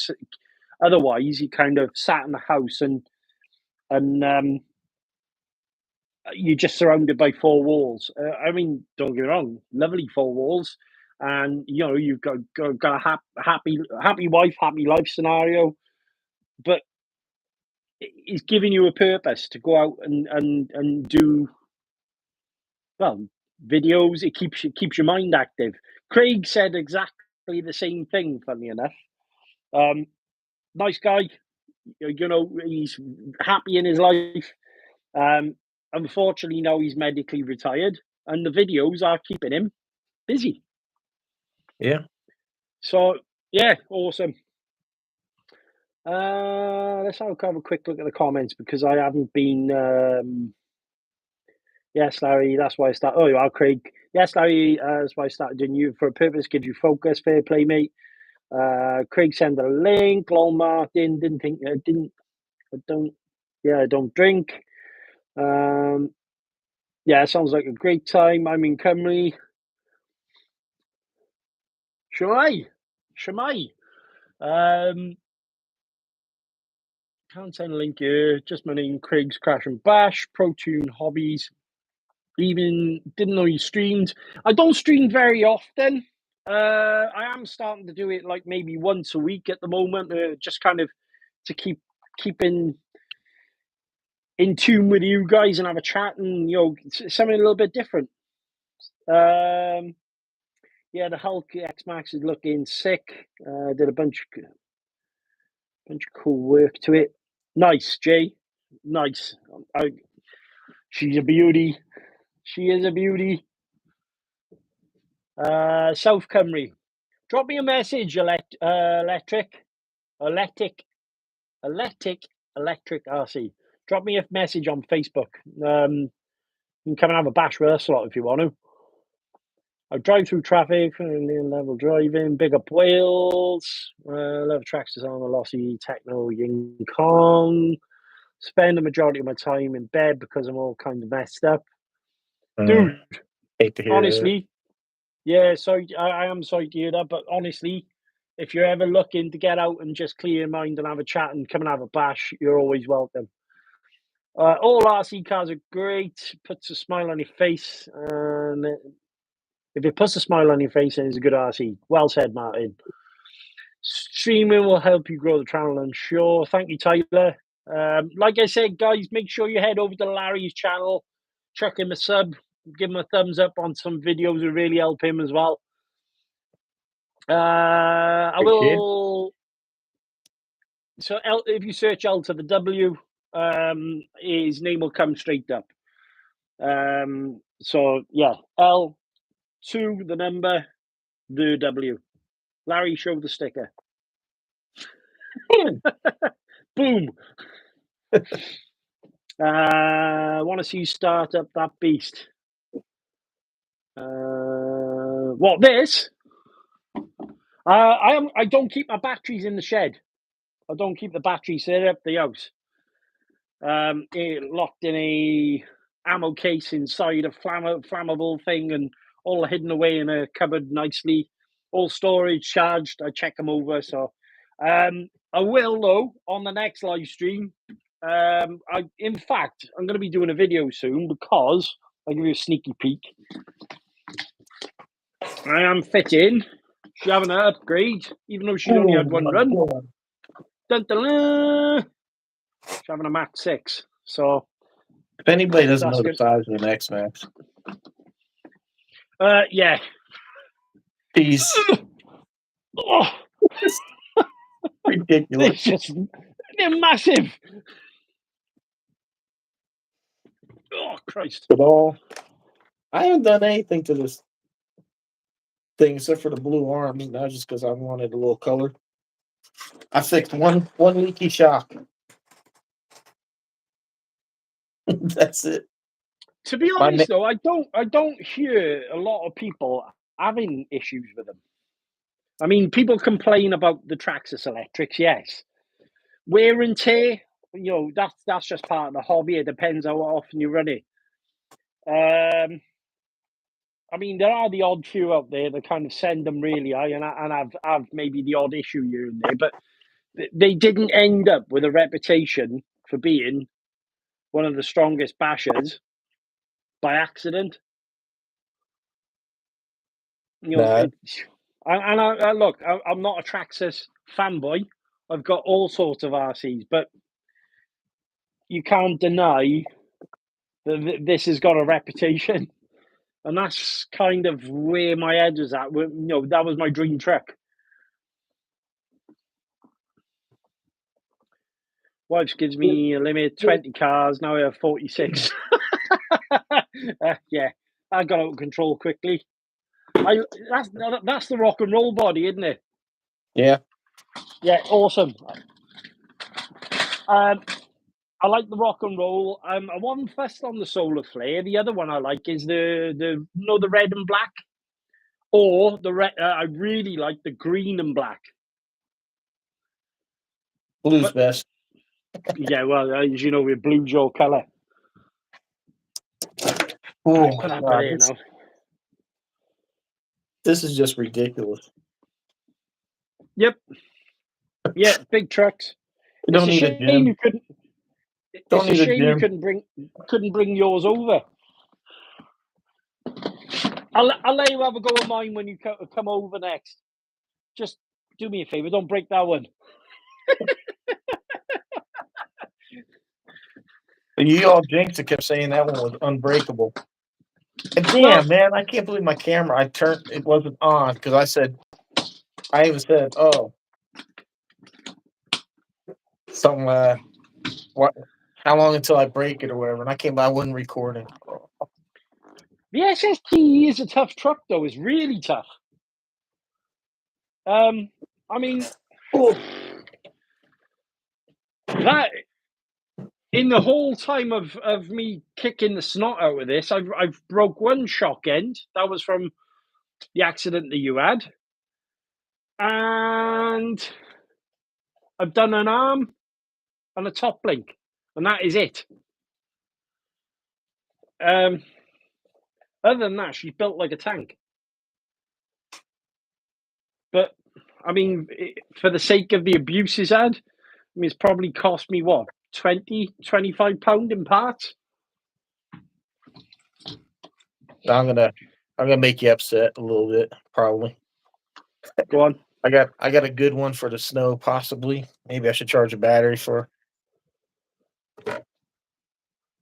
otherwise he kind of sat in the house and you're just surrounded by four walls. I mean, don't get me wrong, lovely four walls, and you know you've got a happy wife, happy life scenario, but it's giving you a purpose to go out and do well videos. It keeps your mind active. Craig said exactly the same thing. Funny enough, nice guy. You know, he's happy in his life. Unfortunately, now he's medically retired, and the videos are keeping him busy. Yeah. So yeah, awesome. Let's have a quick look at the comments because I haven't been. Yes, Larry, that's why I started. Oh, you are, Craig. Yes, Larry, that's why I started doing you for a purpose, gives you focus, fair play, mate. Craig sent a link. Lol, Martin, I don't drink. Yeah, it sounds like a great time. I'm in Cymru. Shemai. Can't send a link here. Just my name, Craig's Crash and Bash, Pro-Tune Hobbies. Even didn't know you streamed. I don't stream very often. I am starting to do it like maybe once a week at the moment, just kind of to keep in tune with you guys and have a chat and you know something a little bit different. Yeah, the Hulk X Max is looking sick. Did a bunch of cool work to it. Nice, Jay. Nice. She's a beauty. She is a beauty. South Cymru. Drop me a message, electric RC. Drop me a message on Facebook. You can come and have a bash with us a lot if you want to. I drive through traffic, level driving, big up Wales. Love tracks on the Lossy Techno Ying Kong. Spend the majority of my time in bed because I'm all kind of messed up. Dude, hate to hear honestly, that. yeah, sorry, I am sorry to hear that, but honestly, if you're ever looking to get out and just clear your mind and have a chat and come and have a bash, you're always welcome. All RC cars are great, puts a smile on your face, and if it puts a smile on your face, then it's a good RC. Well said, Martin. Streaming will help you grow the channel, I'm sure. Thank you, Tyler. Like I said, guys, make sure you head over to Larry's channel, chuck him a sub, give him a thumbs up on some videos will really help him as well. I will. So if you search L2theW, his name will come straight up. So yeah, L2 the number, the W. Larry, show the sticker. Boom. Want to see you start up that beast. What this? I don't keep my batteries in the shed. I don't keep the batteries set up the house. Locked in a ammo case inside a flammable thing and all hidden away in a cupboard nicely. All storage charged. I check them over. So I will though on the next live stream. In fact, I'm going to be doing a video soon because I'll give you a sneaky peek. I am fitting. She's having an upgrade, even though she only had one run. Dun, dun, dun. She's having a Max 6. So if anybody doesn't know the size of an X Max, yeah. Peace. Oh, Ridiculous. They're massive. Oh, Christ. But I haven't done anything to this thing except for the blue arm, not just because I wanted a little color. I fixed one leaky shock. That's it. To be honest, though, I don't hear a lot of people having issues with them. I mean, people complain about the Traxxas electrics, yes. Wear and tear, that's just part of the hobby. It depends how often you run it. I mean, there are the odd few out there that kind of send them really high, and I've maybe the odd issue here and there, but they didn't end up with a reputation for being one of the strongest bashers by accident. Nah. Look, I'm not a Traxxas fanboy. I've got all sorts of RCs, but you can't deny that this has got a reputation. And that's kind of where my head was at. That was my dream truck. Wife gives me a limit 20 cars. Now I have 46. Yeah, I got out of control quickly. That's the rock and roll body, isn't it? Yeah. Yeah, awesome. I like the rock and roll. I wasn't fussed on the solar flare. The other one I like is the red and black, or the red. I really like the green and black. Blue's best. Yeah, well, as you know, we're blue's your color. Oh Put my that God, in now. this is just ridiculous. Yep. Yeah, big trucks. You don't need a gym. You couldn't. Don't need a gym. You couldn't bring yours over. I'll let you have a go of mine when you come over next. Just do me a favor, don't break that one. You all jinxed it, kept saying that one was unbreakable. And damn, man, I can't believe my camera. It wasn't on because I even said, oh, something. What? How long until I break it or whatever? And I wasn't recording. The SST is a tough truck, though. It's really tough. I mean, that in the whole time of me kicking the snot out of this, I've broke one shock end. That was from the accident that you had, and I've done an arm and a top link, and that is it. Other than that, she's built like a tank. But I mean, for the sake of the abuse he's had, I mean, it's probably cost me what, 20, 25 pound in parts. I'm gonna make you upset a little bit, probably. Go on. I got a good one for the snow, possibly. Maybe I should charge a battery for.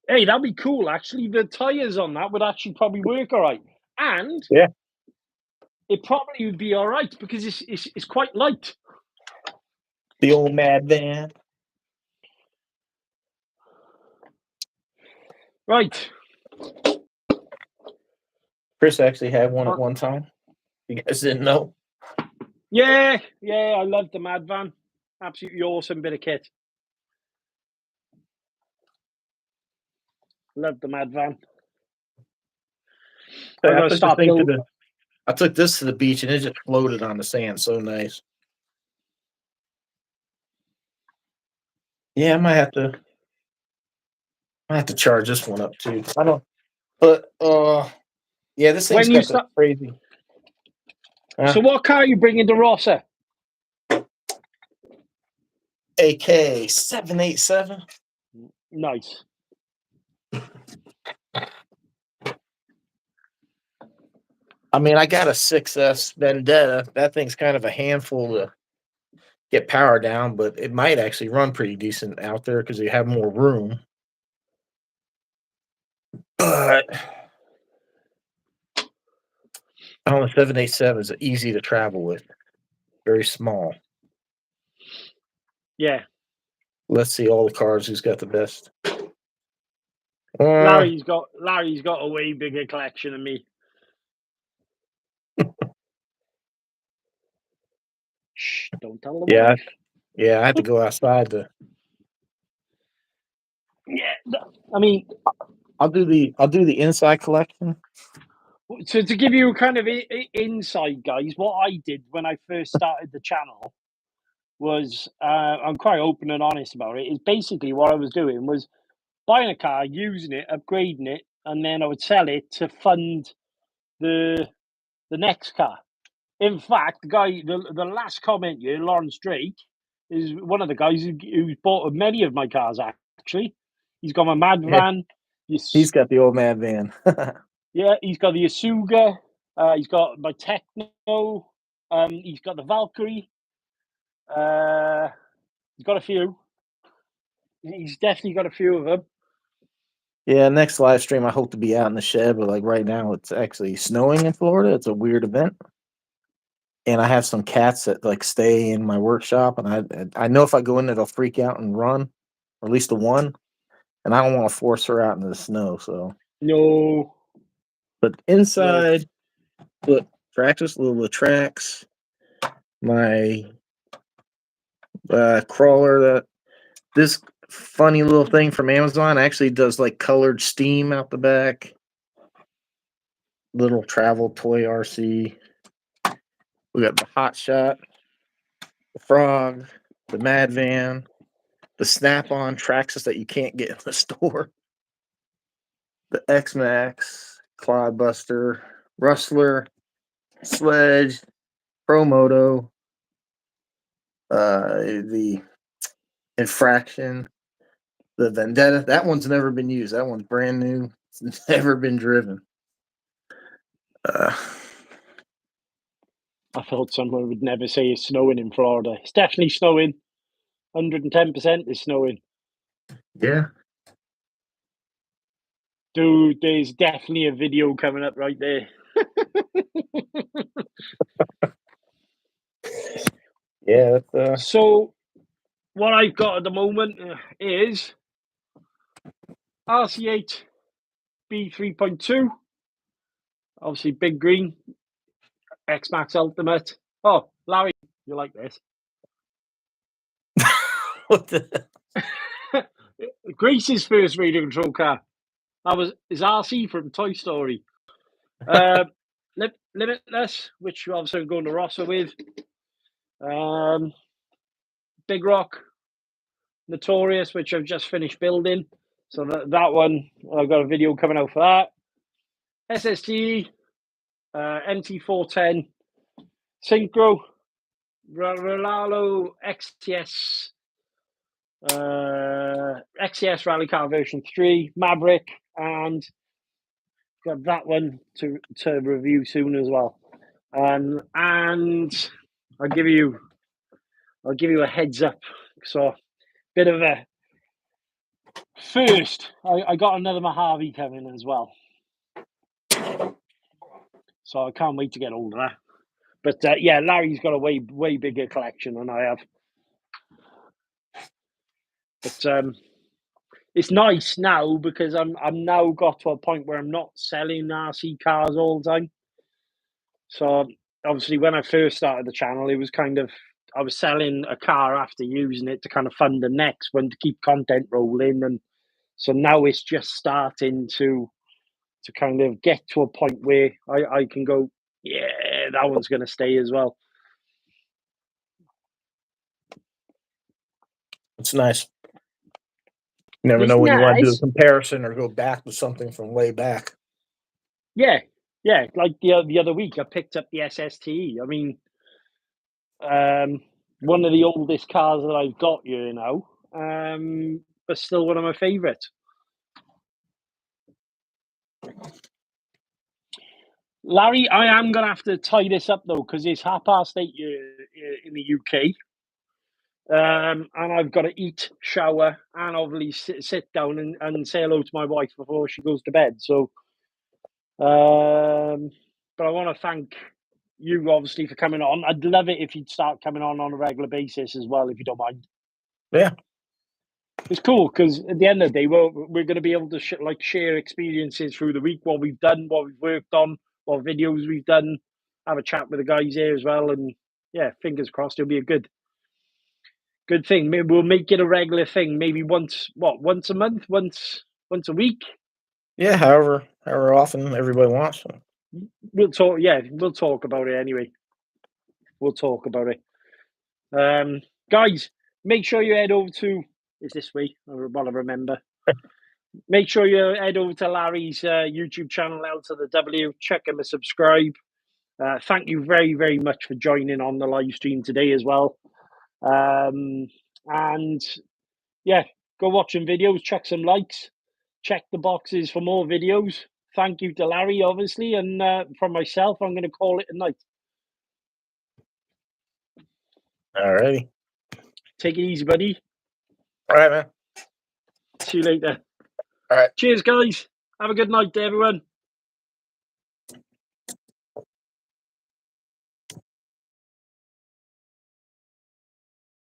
Hey, that'd be cool. Actually, the tires on that would actually probably work all right, and yeah, it probably would be all right because it's quite light. The old Mad Van. Right. Chris actually had one at one time. You guys didn't know? Yeah, I love the Mad Van. Absolutely awesome bit of kit. Love the Mad Van. I took this to the beach and it just floated on the sand. So nice. Yeah, I might have to charge this one up too. I don't. But yeah, this thing's got crazy. So what car are you bringing to Rossa? AK 787. Nice. I mean, I got a 6S Vendetta. That thing's kind of a handful to get power down, but it might actually run pretty decent out there because you have more room. But I don't know, 787 is easy to travel with. Very small. Yeah. Let's see all the cars. Who's got the best? Larry's got a way bigger collection than me. Shh! Don't tell the Yeah, wife. yeah. I had to go outside to. Yeah, I mean, I'll do the inside collection. so to give you kind of insight, guys, what I did when I first started the channel was, I'm quite open and honest about it. Is basically what I was doing was buying a car, using it, upgrading it, and then I would sell it to fund the next car. In fact, the last comment here, Lawrence Drake, is one of the guys who's bought many of my cars. Actually, he's got my Mad Yeah, Van. he's got the old Mad Van. Yeah, he's got the Asuga. He's got my Techno. He's got the Valkyrie. He's got a few. He's definitely got a few of them. Yeah, next live stream I hope to be out in the shed, but like right now it's actually snowing in Florida. It's a weird event. And I have some cats that like stay in my workshop, and I know if I go in there they'll freak out and run, or at least the one. And I don't want to force her out into the snow, so No. but inside, look, practice little tracks. My crawler, that this funny little thing from Amazon actually does like colored steam out the back. Little travel toy RC. We got the Hot Shot, the Frog, the Mad Van, the Snap-on Traxxas that you can't get in the store, the X-Max, Clodbuster, Rustler, Sledge, Promoto, the Infraction, the Vendetta. That one's never been used. That one's brand new. It's never been driven. I thought someone would never say it's snowing in Florida. It's definitely snowing. 110% is snowing. Yeah. Dude, there's definitely a video coming up right there. Yeah, that's So, what I've got at the moment is RC8 B3.2. Obviously, big green. X-Max Ultimate. Oh, Larry, you like this? what the Grace's first radio control car. That was his RC from Toy Story. Limitless, which you obviously going to Rossa with. Big Rock, Notorious, which I've just finished building. So that one, I've got a video coming out for that. SST, MT410, Synchro, Rolalo XTS, XCS Rally Car version 3, Maverick, and got that one to review soon as well. And I'll give you a heads up. So, bit of a first. I got another Mojave coming as well. So I can't wait to get hold of that. But yeah, Larry's got a way bigger collection than I have. But it's nice now because I'm now got to a point where I'm not selling RC cars all the time. So obviously, when I first started the channel, it was kind of I was selling a car after using it to kind of fund the next one to keep content rolling, and so now it's just starting to kind of get to a point where I can go, yeah, that one's going to stay as well. It's nice. You never It's know when you want to do a nice. comparison or go back to something from way back. Yeah, like the other week, I picked up the SST. I mean, one of the oldest cars that I've got here now, but still one of my favourites. Larry, I am going to have to tie this up though, because it's 8:30 in the UK. And I've got to eat, shower, and obviously sit down and say hello to my wife before she goes to bed. So, but I want to thank you obviously for coming on. I'd love it if you'd start coming on a regular basis as well, if you don't mind. Yeah. It's cool because at the end of the day, we're going to be able to share experiences through the week, what we've done, what we've worked on, what videos we've done, have a chat with the guys here as well. And yeah, fingers crossed, it'll be a good thing. Maybe we'll make it a regular thing. Maybe once a month, once a week. Yeah, however often everybody wants. We'll talk. Yeah, we'll talk about it anyway. We'll talk about it. Guys, make sure you head over to. Is this way? While I remember. Make sure you head over to Larry's YouTube channel, L2theW. Check him and subscribe. Thank you very, very much for joining on the live stream today as well. And yeah, go watch some videos, check some likes, check the boxes for more videos. Thank you to Larry, obviously, and from myself, I'm going to call it a night. All righty. Take it easy, buddy. All right, man. See you later. All right. Cheers, guys. Have a good night, everyone.